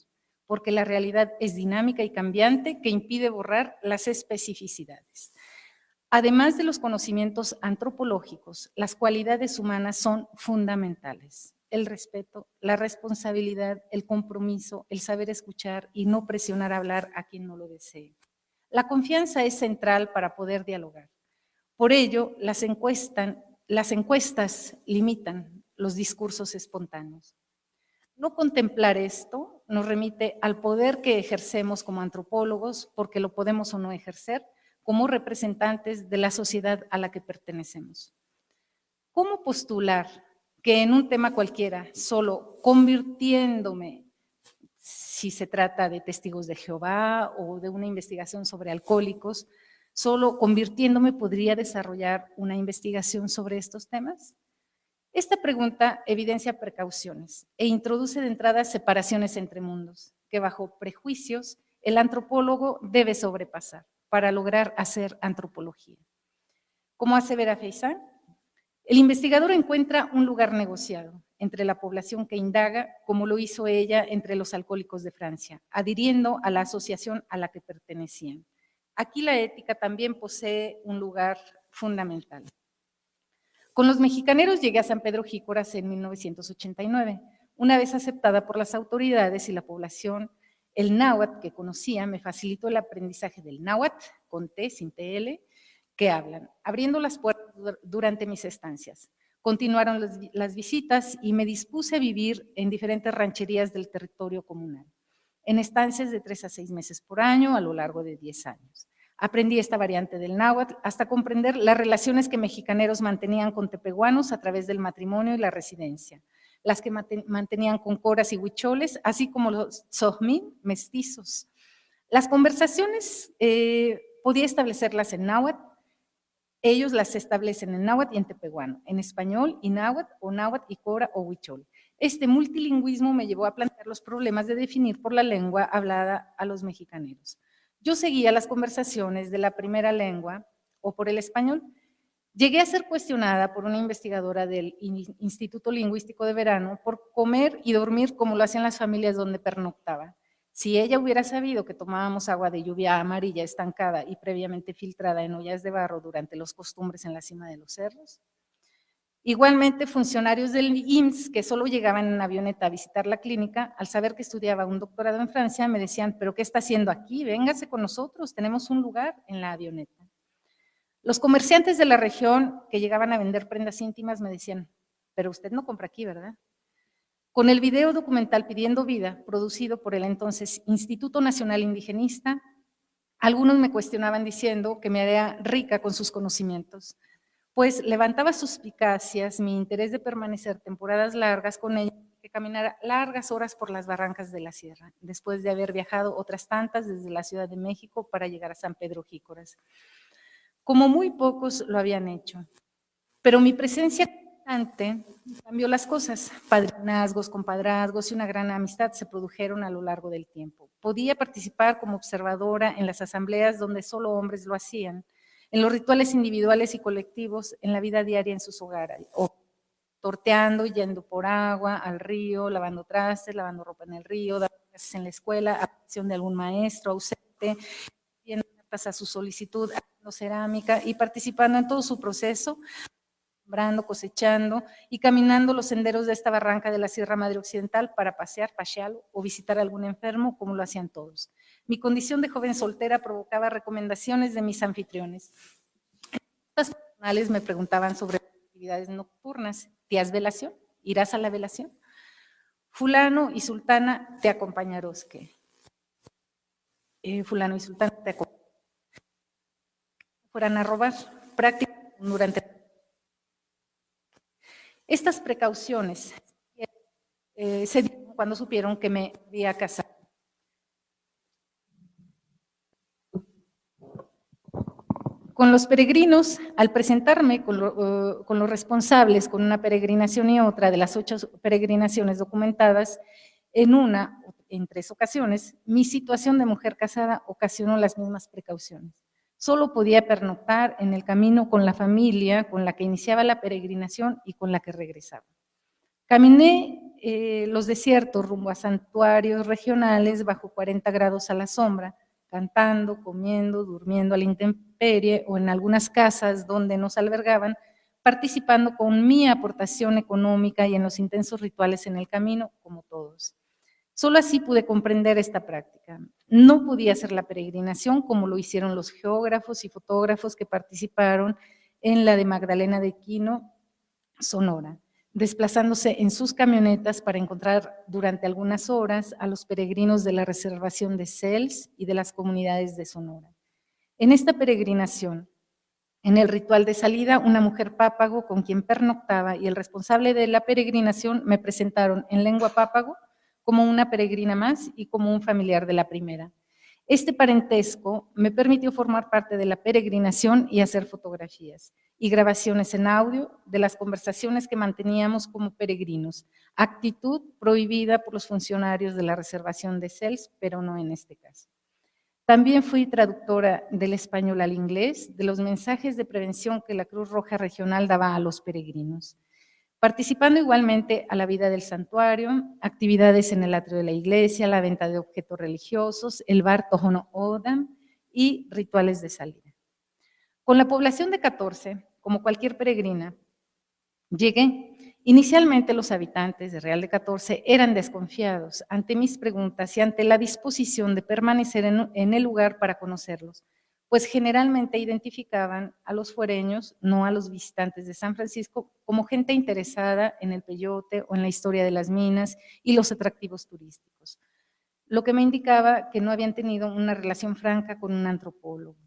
porque la realidad es dinámica y cambiante que impide borrar las especificidades. Además de los conocimientos antropológicos, las cualidades humanas son fundamentales. El respeto, la responsabilidad, el compromiso, el saber escuchar y no presionar a hablar a quien no lo desee. La confianza es central para poder dialogar. Por ello, las encuestas limitan los discursos espontáneos. No contemplar esto nos remite al poder que ejercemos como antropólogos, porque lo podemos o no ejercer, como representantes de la sociedad a la que pertenecemos. ¿Cómo postular que en un tema cualquiera, solo convirtiéndome, si se trata de testigos de Jehová o de una investigación sobre alcohólicos, solo convirtiéndome podría desarrollar una investigación sobre estos temas? Esta pregunta evidencia precauciones e introduce de entrada separaciones entre mundos, que bajo prejuicios el antropólogo debe sobrepasar para lograr hacer antropología. Como asevera Feizan, el investigador encuentra un lugar negociado entre la población que indaga, como lo hizo ella entre los alcohólicos de Francia, adhiriendo a la asociación a la que pertenecían. Aquí la ética también posee un lugar fundamental. Con los mexicaneros llegué a San Pedro Jícoras en 1989. Una vez aceptada por las autoridades y la población, el náhuatl que conocía me facilitó el aprendizaje del náhuatl, con T, sin TL, que hablan, abriendo las puertas durante mis estancias. Continuaron las visitas y me dispuse a vivir en diferentes rancherías del territorio comunal, en estancias de 3 a 6 meses por año a lo largo de 10 años. Aprendí esta variante del náhuatl hasta comprender las relaciones que mexicaneros mantenían con tepehuanos a través del matrimonio y la residencia, las que mantenían con coras y huicholes, así como los tzojmín, mestizos. Las conversaciones podía establecerlas en náhuatl, ellos las establecen en náhuatl y en tepehuano, en español y náhuatl y cora o huichol. Este multilingüismo me llevó a plantear los problemas de definir por la lengua hablada a los mexicaneros. Yo seguía las conversaciones de la primera lengua o por el español. Llegué a ser cuestionada por una investigadora del Instituto Lingüístico de Verano por comer y dormir como lo hacían las familias donde pernoctaba. Si ella hubiera sabido que tomábamos agua de lluvia amarilla estancada y previamente filtrada en ollas de barro durante los costumbres en la cima de los cerros. Igualmente, funcionarios del IMSS que solo llegaban en avioneta a visitar la clínica, al saber que estudiaba un doctorado en Francia, me decían, ¿pero qué está haciendo aquí? Véngase con nosotros, tenemos un lugar en la avioneta. Los comerciantes de la región que llegaban a vender prendas íntimas me decían, pero usted no compra aquí, ¿verdad? Con el video documental Pidiendo Vida, producido por el entonces Instituto Nacional Indigenista, algunos me cuestionaban diciendo que me haría rica con sus conocimientos, pues levantaba suspicacias mi interés de permanecer temporadas largas con ella, que caminara largas horas por las barrancas de la sierra, después de haber viajado otras tantas desde la Ciudad de México para llegar a San Pedro Jícoras. Como muy pocos lo habían hecho, pero mi presencia cambió las cosas. Padrinazgos, compadrazgos y una gran amistad se produjeron a lo largo del tiempo. Podía participar como observadora en las asambleas donde solo hombres lo hacían, en los rituales individuales y colectivos, en la vida diaria en sus hogares, o torteando, yendo por agua, al río, lavando trastes, lavando ropa en el río, dando clases en la escuela, a petición de algún maestro ausente, viendo cartas a su solicitud, haciendo cerámica y participando en todo su proceso, sembrando, cosechando y caminando los senderos de esta barranca de la Sierra Madre Occidental para pasear, pasearlo o visitar a algún enfermo, como lo hacían todos. Mi condición de joven soltera provocaba recomendaciones de mis anfitriones. Estas personales me preguntaban sobre actividades nocturnas. ¿Tías velación? ¿Irás a la velación? Fulano y sultana te acompañaros, ¿qué? Fulano y sultana te acompañaros. Fueran a robar, práctica durante. Estas precauciones se dieron cuando supieron que me había casado. Con los peregrinos, al presentarme con los responsables con una peregrinación y otra de las 8 peregrinaciones documentadas, en 3 ocasiones, mi situación de mujer casada ocasionó las mismas precauciones. Solo podía pernoctar en el camino con la familia con la que iniciaba la peregrinación y con la que regresaba. Caminé los desiertos rumbo a santuarios regionales bajo 40 grados a la sombra, cantando, comiendo, durmiendo a la intemperie o en algunas casas donde nos albergaban, participando con mi aportación económica y en los intensos rituales en el camino, como todos. Solo así pude comprender esta práctica. No podía hacer la peregrinación como lo hicieron los geógrafos y fotógrafos que participaron en la de Magdalena de Quino, Sonora, desplazándose en sus camionetas para encontrar durante algunas horas a los peregrinos de la reservación de Cels y de las comunidades de Sonora. En esta peregrinación, en el ritual de salida, una mujer pápago con quien pernoctaba y el responsable de la peregrinación me presentaron en lengua pápago como una peregrina más y como un familiar de la primera. Este parentesco me permitió formar parte de la peregrinación y hacer fotografías y grabaciones en audio de las conversaciones que manteníamos como peregrinos, actitud prohibida por los funcionarios de la reservación de Cels, pero no en este caso. También fui traductora del español al inglés de los mensajes de prevención que la Cruz Roja Regional daba a los peregrinos, participando igualmente a la vida del santuario, actividades en el atrio de la iglesia, la venta de objetos religiosos, el bar Tohono O'odham y rituales de salida. Con la población de 14, como cualquier peregrina, llegué. Inicialmente los habitantes de Real de 14 eran desconfiados ante mis preguntas y ante la disposición de permanecer en el lugar para conocerlos, pues generalmente identificaban a los fuereños, no a los visitantes de San Francisco, como gente interesada en el peyote o en la historia de las minas y los atractivos turísticos, lo que me indicaba que no habían tenido una relación franca con un antropólogo.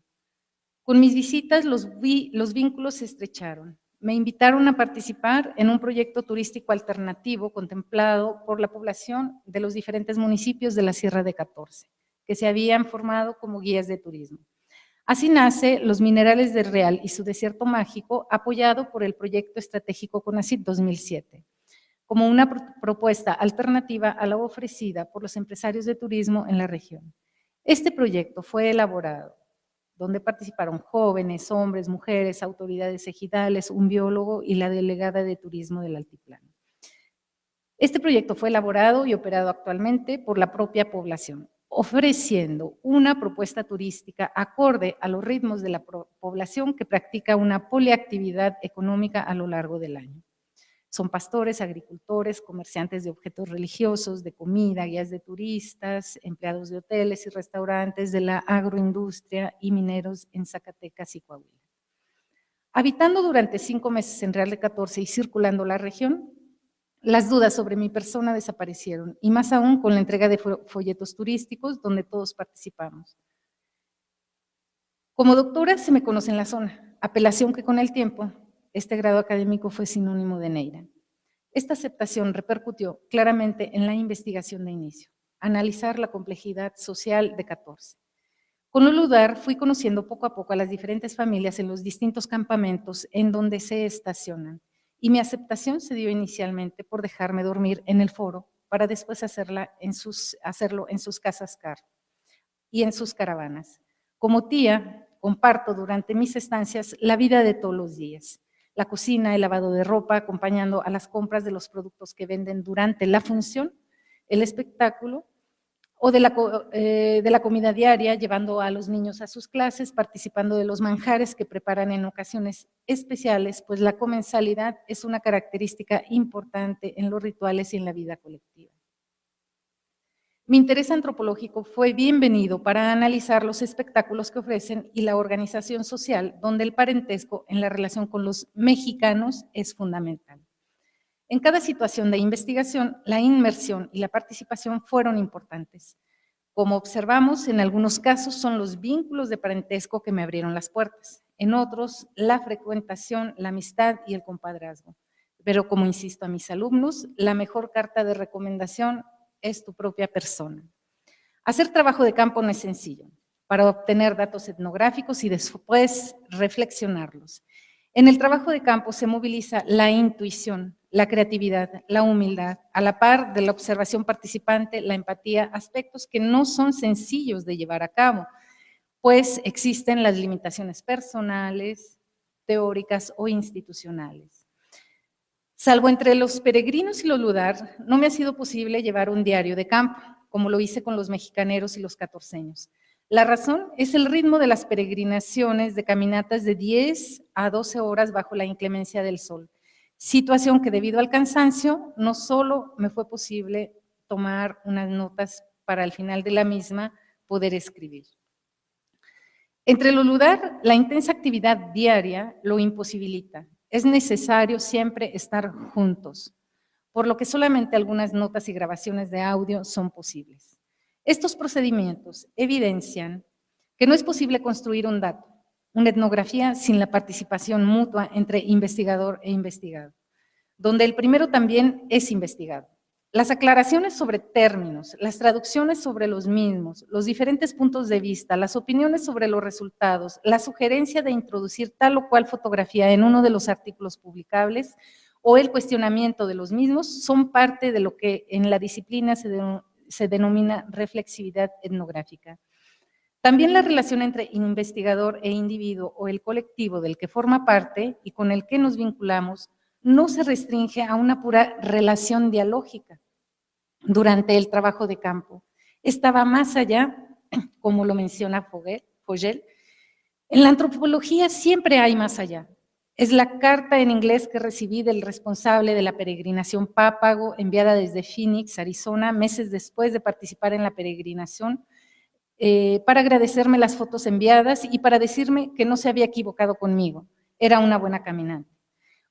Con mis visitas los vínculos se estrecharon. Me invitaron a participar en un proyecto turístico alternativo contemplado por la población de los diferentes municipios de la Sierra de 14, que se habían formado como guías de turismo. Así nace Los Minerales del Real y su Desierto Mágico, apoyado por el Proyecto Estratégico CONACYT 2007, como una propuesta alternativa a la ofrecida por los empresarios de turismo en la región. Este proyecto fue elaborado donde participaron jóvenes, hombres, mujeres, autoridades ejidales, un biólogo y la delegada de turismo del altiplano. Este proyecto fue elaborado y operado actualmente por la propia población, ofreciendo una propuesta turística acorde a los ritmos de la población que practica una poliactividad económica a lo largo del año. Son pastores, agricultores, comerciantes de objetos religiosos, de comida, guías de turistas, empleados de hoteles y restaurantes, de la agroindustria y mineros en Zacatecas y Coahuila. Habitando durante 5 meses en Real de 14 y circulando la región, las dudas sobre mi persona desaparecieron, y más aún con la entrega de folletos turísticos donde todos participamos. Como doctora se me conoce en la zona, apelación que con el tiempo este grado académico fue sinónimo de Neira. Esta aceptación repercutió claramente en la investigación de inicio, analizar la complejidad social de 14. Con no dudar, fui conociendo poco a poco a las diferentes familias en los distintos campamentos en donde se estacionan y mi aceptación se dio inicialmente por dejarme dormir en el foro para después hacerlo en sus casas car y en sus caravanas. Como tía, comparto durante mis estancias la vida de todos los días. La cocina, el lavado de ropa, acompañando a las compras de los productos que venden durante la función, el espectáculo, o de la comida diaria, llevando a los niños a sus clases, participando de los manjares que preparan en ocasiones especiales, pues la comensalidad es una característica importante en los rituales y en la vida colectiva. Mi interés antropológico fue bienvenido para analizar los espectáculos que ofrecen y la organización social, donde el parentesco en la relación con los mexicanos es fundamental. En cada situación de investigación, la inmersión y la participación fueron importantes. Como observamos, en algunos casos son los vínculos de parentesco que me abrieron las puertas, en otros, la frecuentación, la amistad y el compadrazgo. Pero como insisto a mis alumnos, la mejor carta de recomendación es tu propia persona. Hacer trabajo de campo no es sencillo, para obtener datos etnográficos y después reflexionarlos. En el trabajo de campo se moviliza la intuición, la creatividad, la humildad, a la par de la observación participante, la empatía, aspectos que no son sencillos de llevar a cabo, pues existen las limitaciones personales, teóricas o institucionales. Salvo entre los peregrinos y los ludar, no me ha sido posible llevar un diario de campo, como lo hice con los mexicaneros y los catorceños. La razón es el ritmo de las peregrinaciones de caminatas de 10 a 12 horas bajo la inclemencia del sol, situación que debido al cansancio no solo me fue posible tomar unas notas para al final de la misma poder escribir. Entre lo ludar, la intensa actividad diaria lo imposibilita. Es necesario siempre estar juntos, por lo que solamente algunas notas y grabaciones de audio son posibles. Estos procedimientos evidencian que no es posible construir un dato, una etnografía sin la participación mutua entre investigador e investigado, donde el primero también es investigado. Las aclaraciones sobre términos, las traducciones sobre los mismos, los diferentes puntos de vista, las opiniones sobre los resultados, la sugerencia de introducir tal o cual fotografía en uno de los artículos publicables o el cuestionamiento de los mismos son parte de lo que en la disciplina se denomina reflexividad etnográfica. También la relación entre investigador e individuo o el colectivo del que forma parte y con el que nos vinculamos no se restringe a una pura relación dialógica durante el trabajo de campo. Estaba más allá, como lo menciona Fogel. En la antropología siempre hay más allá. Es la carta en inglés que recibí del responsable de la peregrinación Pápago, enviada desde Phoenix, Arizona, meses después de participar en la peregrinación, para agradecerme las fotos enviadas y para decirme que no se había equivocado conmigo, era una buena caminante.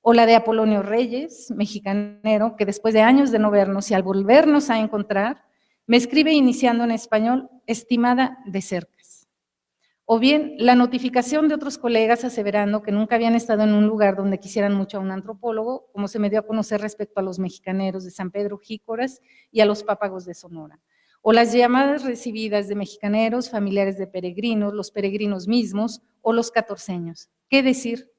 O la de Apolonio Reyes, mexicanero, que después de años de no vernos y al volvernos a encontrar, me escribe iniciando en español, estimada de Cercas. O bien, la notificación de otros colegas aseverando que nunca habían estado en un lugar donde quisieran mucho a un antropólogo, como se me dio a conocer respecto a los mexicaneros de San Pedro Jícoras y a los Pápagos de Sonora. O las llamadas recibidas de mexicaneros, familiares de peregrinos, los peregrinos mismos o los catorceños. ¿Qué decir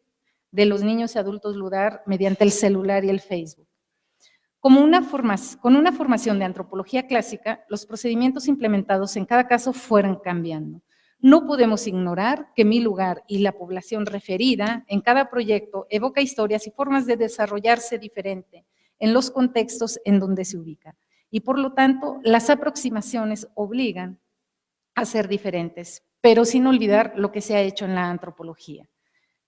de los niños y adultos ludar mediante el celular y el Facebook? Con una formación de antropología clásica, los procedimientos implementados en cada caso fueron cambiando. No podemos ignorar que mi lugar y la población referida en cada proyecto evoca historias y formas de desarrollarse diferente en los contextos en donde se ubica. Y por lo tanto, las aproximaciones obligan a ser diferentes, pero sin olvidar lo que se ha hecho en la antropología.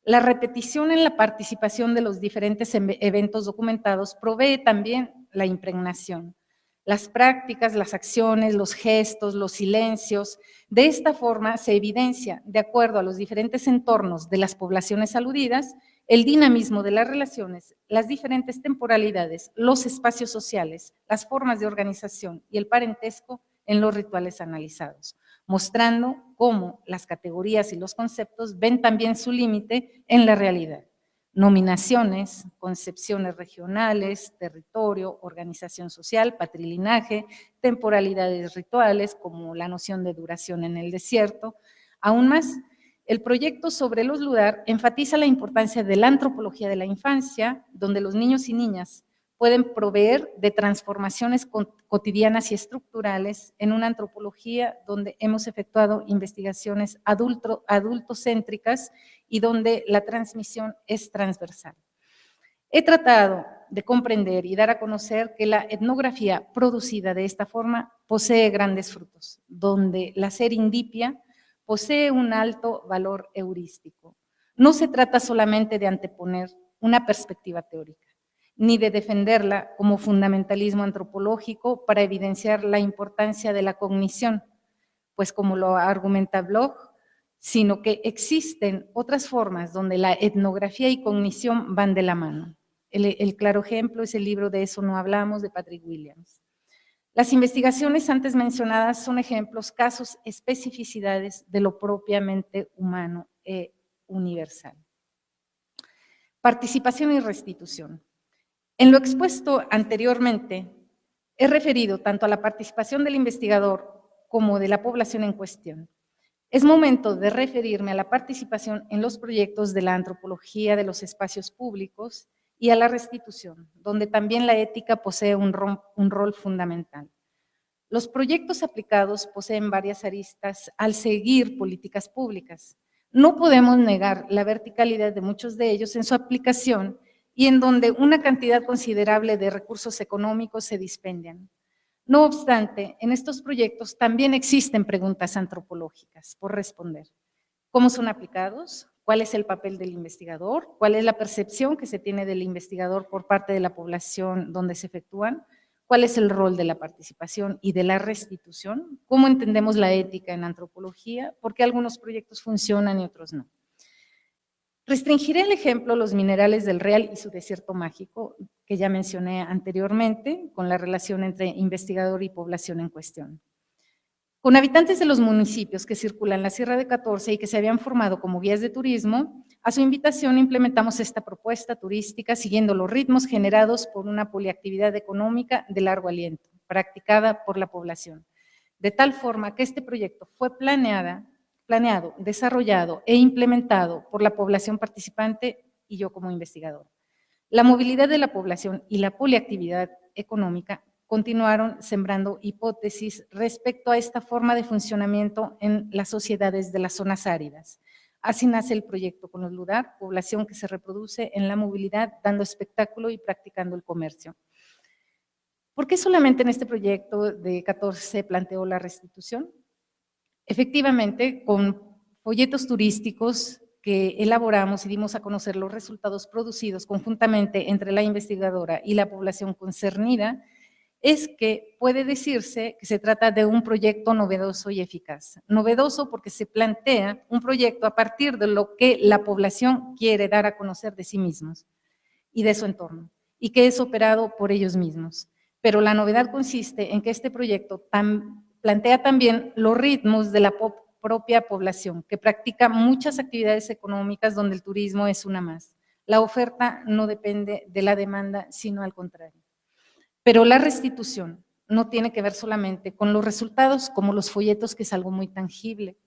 La repetición en la participación de los diferentes eventos documentados provee también la impregnación. Las prácticas, las acciones, los gestos, los silencios, de esta forma se evidencia, de acuerdo a los diferentes entornos de las poblaciones aludidas, el dinamismo de las relaciones, las diferentes temporalidades, los espacios sociales, las formas de organización y el parentesco en los rituales analizados, mostrando cómo las categorías y los conceptos ven también su límite en la realidad. Nominaciones, concepciones regionales, territorio, organización social, patrilinaje, temporalidades rituales, como la noción de duración en el desierto. Aún más, El proyecto sobre los LUDAR enfatiza la importancia de la antropología de la infancia, donde los niños y niñas pueden proveer de transformaciones cotidianas y estructurales en una antropología donde hemos efectuado investigaciones adultocéntricas y donde la transmisión es transversal. He tratado de comprender y dar a conocer que la etnografía producida de esta forma posee grandes frutos, donde la serendipia posee un alto valor heurístico. No se trata solamente de anteponer una perspectiva teórica, ni de defenderla como fundamentalismo antropológico para evidenciar la importancia de la cognición, pues como lo argumenta Bloch, sino que existen otras formas donde la etnografía y cognición van de la mano. El claro ejemplo es el libro de Eso no hablamos, de Patrick Williams. Las investigaciones antes mencionadas son ejemplos, casos, especificidades de lo propiamente humano e universal. Participación y restitución. En lo expuesto anteriormente, he referido tanto a la participación del investigador como de la población en cuestión. Es momento de referirme a la participación en los proyectos de la antropología de los espacios públicos y a la restitución, donde también la ética posee un rol fundamental. Los proyectos aplicados poseen varias aristas al seguir políticas públicas. No podemos negar la verticalidad de muchos de ellos en su aplicación y en donde una cantidad considerable de recursos económicos se dispendian. No obstante, en estos proyectos también existen preguntas antropológicas por responder. ¿Cómo son aplicados? ¿Cuál es el papel del investigador? ¿Cuál es la percepción que se tiene del investigador por parte de la población donde se efectúan? ¿Cuál es el rol de la participación y de la restitución? ¿Cómo entendemos la ética en antropología? ¿Por qué algunos proyectos funcionan y otros no? Restringiré el ejemplo a los minerales del Real y su desierto mágico, que ya mencioné anteriormente, con la relación entre investigador y población en cuestión. Con habitantes de los municipios que circulan la Sierra de 14 y que se habían formado como guías de turismo, a su invitación implementamos esta propuesta turística siguiendo los ritmos generados por una poliactividad económica de largo aliento, practicada por la población, de tal forma que este proyecto fue planeado, desarrollado e implementado por la población participante y yo como investigador. La movilidad de la población y la poliactividad económica continuaron sembrando hipótesis respecto a esta forma de funcionamiento en las sociedades de las zonas áridas. Así nace el proyecto con los LUDAR, población que se reproduce en la movilidad, dando espectáculo y practicando el comercio. ¿Por qué solamente en este proyecto de 14 se planteó la restitución? Efectivamente, con folletos turísticos que elaboramos y dimos a conocer los resultados producidos conjuntamente entre la investigadora y la población concernida, es que puede decirse que se trata de un proyecto novedoso y eficaz. Novedoso porque se plantea un proyecto a partir de lo que la población quiere dar a conocer de sí mismos y de su entorno, y que es operado por ellos mismos. Pero la novedad consiste en que este proyecto plantea también los ritmos de la propia población, que practica muchas actividades económicas donde el turismo es una más. La oferta no depende de la demanda, sino al contrario. Pero la restitución no tiene que ver solamente con los resultados, como los folletos, que es algo muy tangible.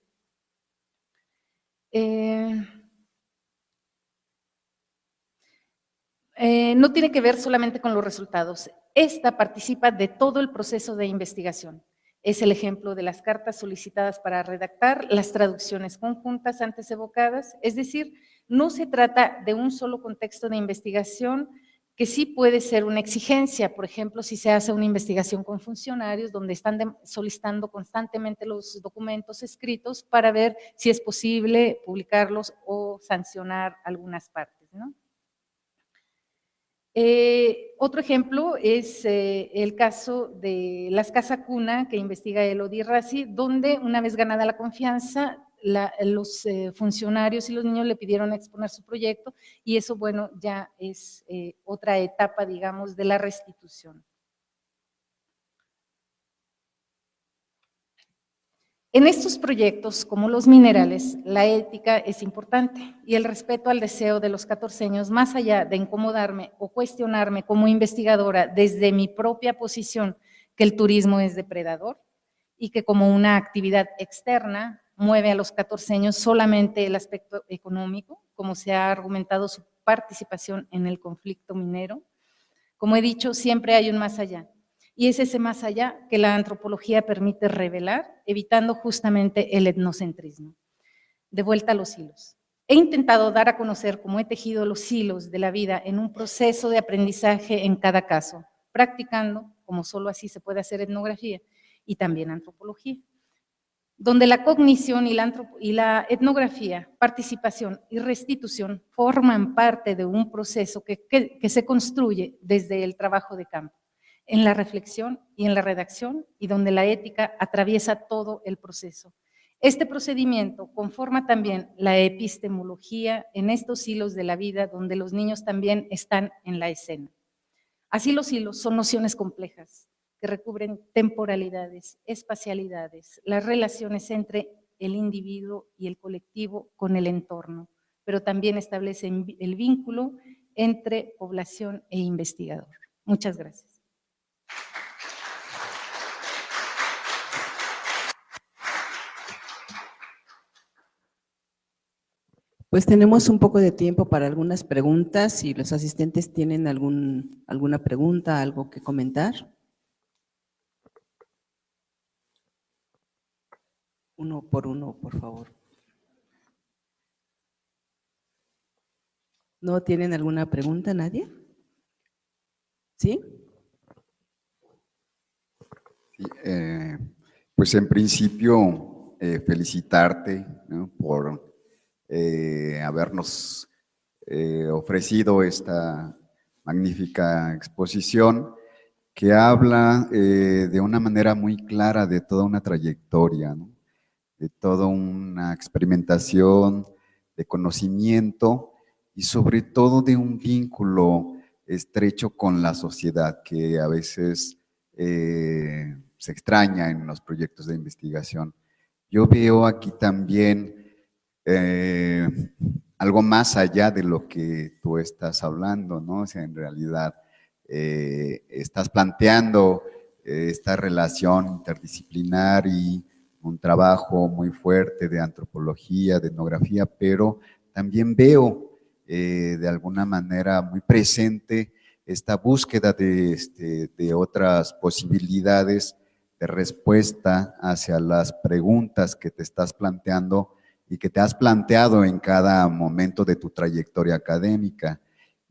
No tiene que ver solamente con los resultados. Esta participa de todo el proceso de investigación. Es el ejemplo de las cartas solicitadas para redactar, las traducciones conjuntas antes evocadas, es decir, no se trata de un solo contexto de investigación, que sí puede ser una exigencia, por ejemplo, si se hace una investigación con funcionarios donde están solicitando constantemente los documentos escritos para ver si es posible publicarlos o sancionar algunas partes, ¿no? Otro ejemplo es el caso de las Casa Cuna que investiga Elodie Rassi, donde una vez ganada la confianza, los funcionarios y los niños le pidieron exponer su proyecto y eso, bueno, ya es otra etapa, digamos, de la restitución. En estos proyectos, como los minerales, la ética es importante y el respeto al deseo de los 14 más allá de incomodarme o cuestionarme como investigadora desde mi propia posición que el turismo es depredador y que como una actividad externa mueve a los 14 solamente el aspecto económico, como se ha argumentado su participación en el conflicto minero. Como he dicho, siempre hay un más allá. Y es ese más allá que la antropología permite revelar, evitando justamente el etnocentrismo. De vuelta a los hilos. He intentado dar a conocer cómo he tejido los hilos de la vida en un proceso de aprendizaje en cada caso, practicando, como solo así se puede hacer etnografía, y también antropología, donde la cognición y la etnografía, participación y restitución forman parte de un proceso que se construye desde el trabajo de campo, en la reflexión y en la redacción, y donde la ética atraviesa todo el proceso. Este procedimiento conforma también la epistemología en estos hilos de la vida, donde los niños también están en la escena. Así los hilos son nociones complejas que recubren temporalidades, espacialidades, las relaciones entre el individuo y el colectivo con el entorno, pero también establecen el vínculo entre población e investigador. Muchas gracias. Pues tenemos un poco de tiempo para algunas preguntas. Si los asistentes tienen alguna pregunta, algo que comentar. Uno por uno, por favor. ¿No tienen alguna pregunta, nadie? ¿Sí? Sí, pues en principio felicitarte, ¿no?, por habernos ofrecido esta magnífica exposición que habla de una manera muy clara de toda una trayectoria, ¿no?, de toda una experimentación, de conocimiento y sobre todo de un vínculo estrecho con la sociedad que a veces se extraña en los proyectos de investigación. Yo veo aquí también algo más allá de lo que tú estás hablando, ¿no? O sea, en realidad estás planteando esta relación interdisciplinar y un trabajo muy fuerte de antropología, de etnografía, pero también veo de alguna manera muy presente esta búsqueda de otras posibilidades de respuesta hacia las preguntas que te estás planteando y que te has planteado en cada momento de tu trayectoria académica.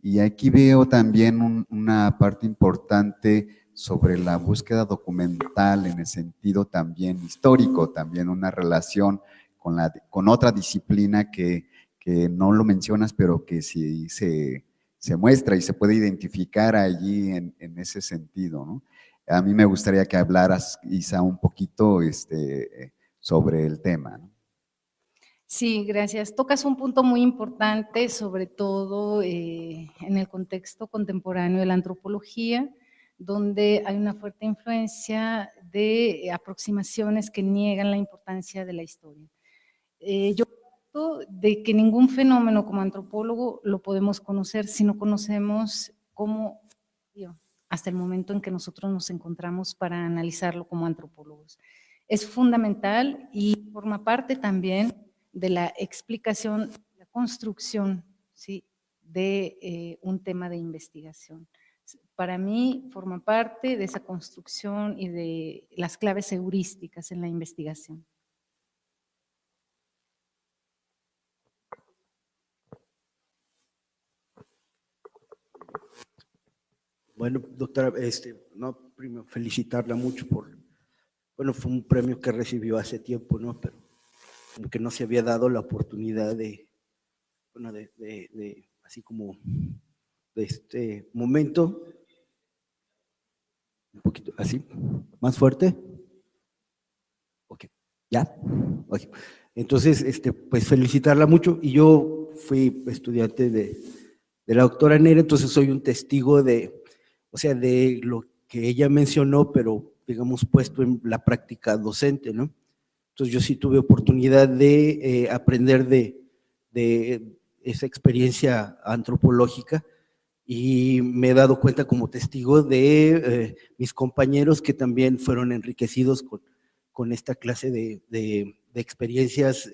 Y aquí veo también una parte importante sobre la búsqueda documental en el sentido también histórico, también una relación con otra disciplina que no lo mencionas, pero que sí se muestra y se puede identificar allí en ese sentido, ¿no? A mí me gustaría que hablaras, Isa, un poquito sobre el tema, ¿no? Sí, gracias. Tocas un punto muy importante, sobre todo en el contexto contemporáneo de la antropología, donde hay una fuerte influencia de aproximaciones que niegan la importancia de la historia. Yo parto de que ningún fenómeno como antropólogo lo podemos conocer si no conocemos cómo, hasta el momento en que nosotros nos encontramos para analizarlo como antropólogos. Es fundamental y forma parte también de la explicación, la construcción, ¿sí?, de un tema de investigación. Para mí forma parte de esa construcción y de las claves heurísticas en la investigación. Bueno, doctora, no, primero felicitarla mucho por, bueno, fue un premio que recibió hace tiempo, ¿no? Pero como que no se había dado la oportunidad bueno, así como de este momento, un poquito, así, más fuerte. Ok, ¿ya? Okay. Entonces, pues felicitarla mucho, y yo fui estudiante de la doctora Neira, entonces soy un testigo o sea, de lo que ella mencionó, pero digamos puesto en la práctica docente, ¿no? Entonces yo sí tuve oportunidad de aprender de esa experiencia antropológica, y me he dado cuenta como testigo de mis compañeros que también fueron enriquecidos con esta clase de experiencias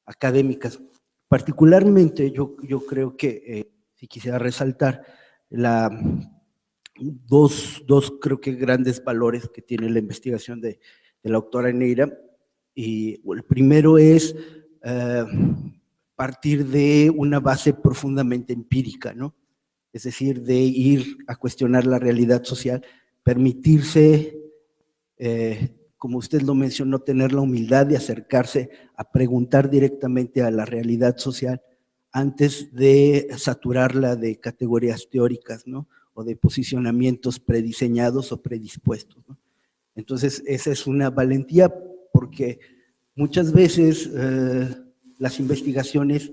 académicas. Particularmente yo creo que si quisiera resaltar dos creo que grandes valores que tiene la investigación de la doctora Neira, y el primero es partir de una base profundamente empírica, ¿no? Es decir, de ir a cuestionar la realidad social, permitirse, como usted lo mencionó, tener la humildad de acercarse a preguntar directamente a la realidad social antes de saturarla de categorías teóricas, ¿no? O de posicionamientos prediseñados o predispuestos, ¿no? Entonces, esa es una valentía porque muchas veces las investigaciones,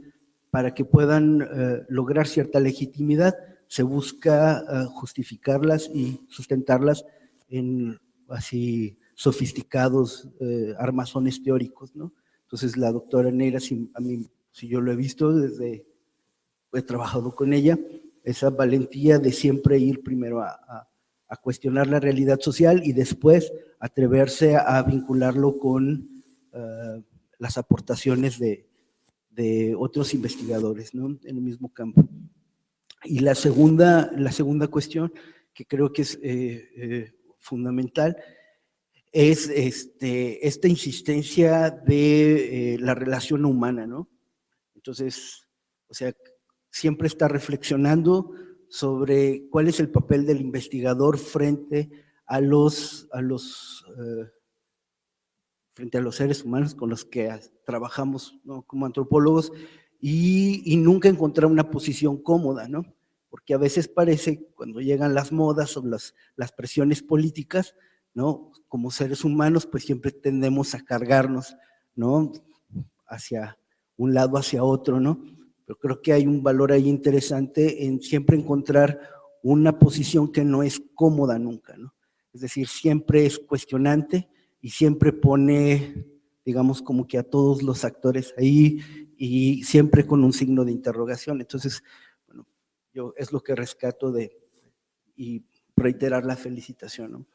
para que puedan lograr cierta legitimidad, se busca justificarlas y sustentarlas en así sofisticados armazones teóricos, ¿no? Entonces, la doctora Neira, si yo lo he visto he trabajado con ella, esa valentía de siempre ir primero a cuestionar la realidad social y después atreverse a vincularlo con las aportaciones de otros investigadores, ¿no? En el mismo campo. Y la segunda cuestión, que creo que es fundamental, es esta insistencia de la relación humana, ¿no? Entonces, o sea, siempre está reflexionando sobre cuál es el papel del investigador frente a los seres humanos con los que trabajamos, ¿no? Como antropólogos, y nunca encontrar una posición cómoda, ¿no? Porque a veces parece, cuando llegan las modas o las presiones políticas, ¿no? Como seres humanos, pues siempre tendemos a cargarnos, ¿no? Hacia un lado, hacia otro, ¿no? Pero creo que hay un valor ahí interesante en siempre encontrar una posición que no es cómoda nunca, ¿no? Es decir, siempre es cuestionante y siempre pone, digamos, como que a todos los actores ahí y siempre con un signo de interrogación. Entonces, bueno, yo es lo que rescato y reiterar la felicitación, ¿no?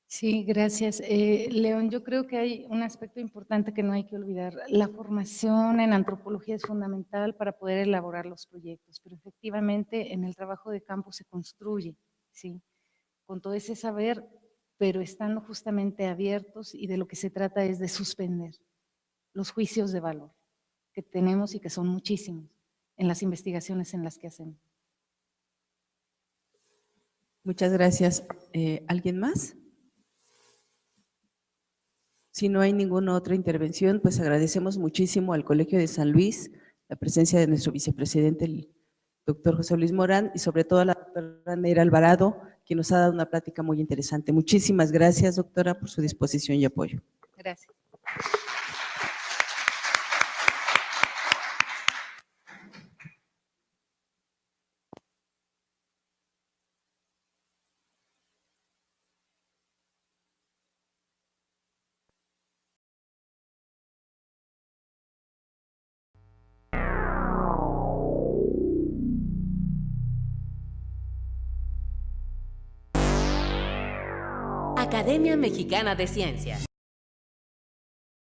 Sí, gracias. León, yo creo que hay un aspecto importante que no hay que olvidar. La formación en antropología es fundamental para poder elaborar los proyectos, pero efectivamente en el trabajo de campo se construye, ¿sí? Con todo ese saber, pero estando justamente abiertos, y de lo que se trata es de suspender los juicios de valor que tenemos y que son muchísimos en las investigaciones en las que hacemos. Muchas gracias. ¿Alguien más? Si no hay ninguna otra intervención, pues agradecemos muchísimo al Colegio de San Luis la presencia de nuestro vicepresidente, el doctor José Luis Morán, y sobre todo a la doctora Neira Alvarado, quien nos ha dado una plática muy interesante. Muchísimas gracias, doctora, por su disposición y apoyo. Gracias. Academia Mexicana de Ciencias.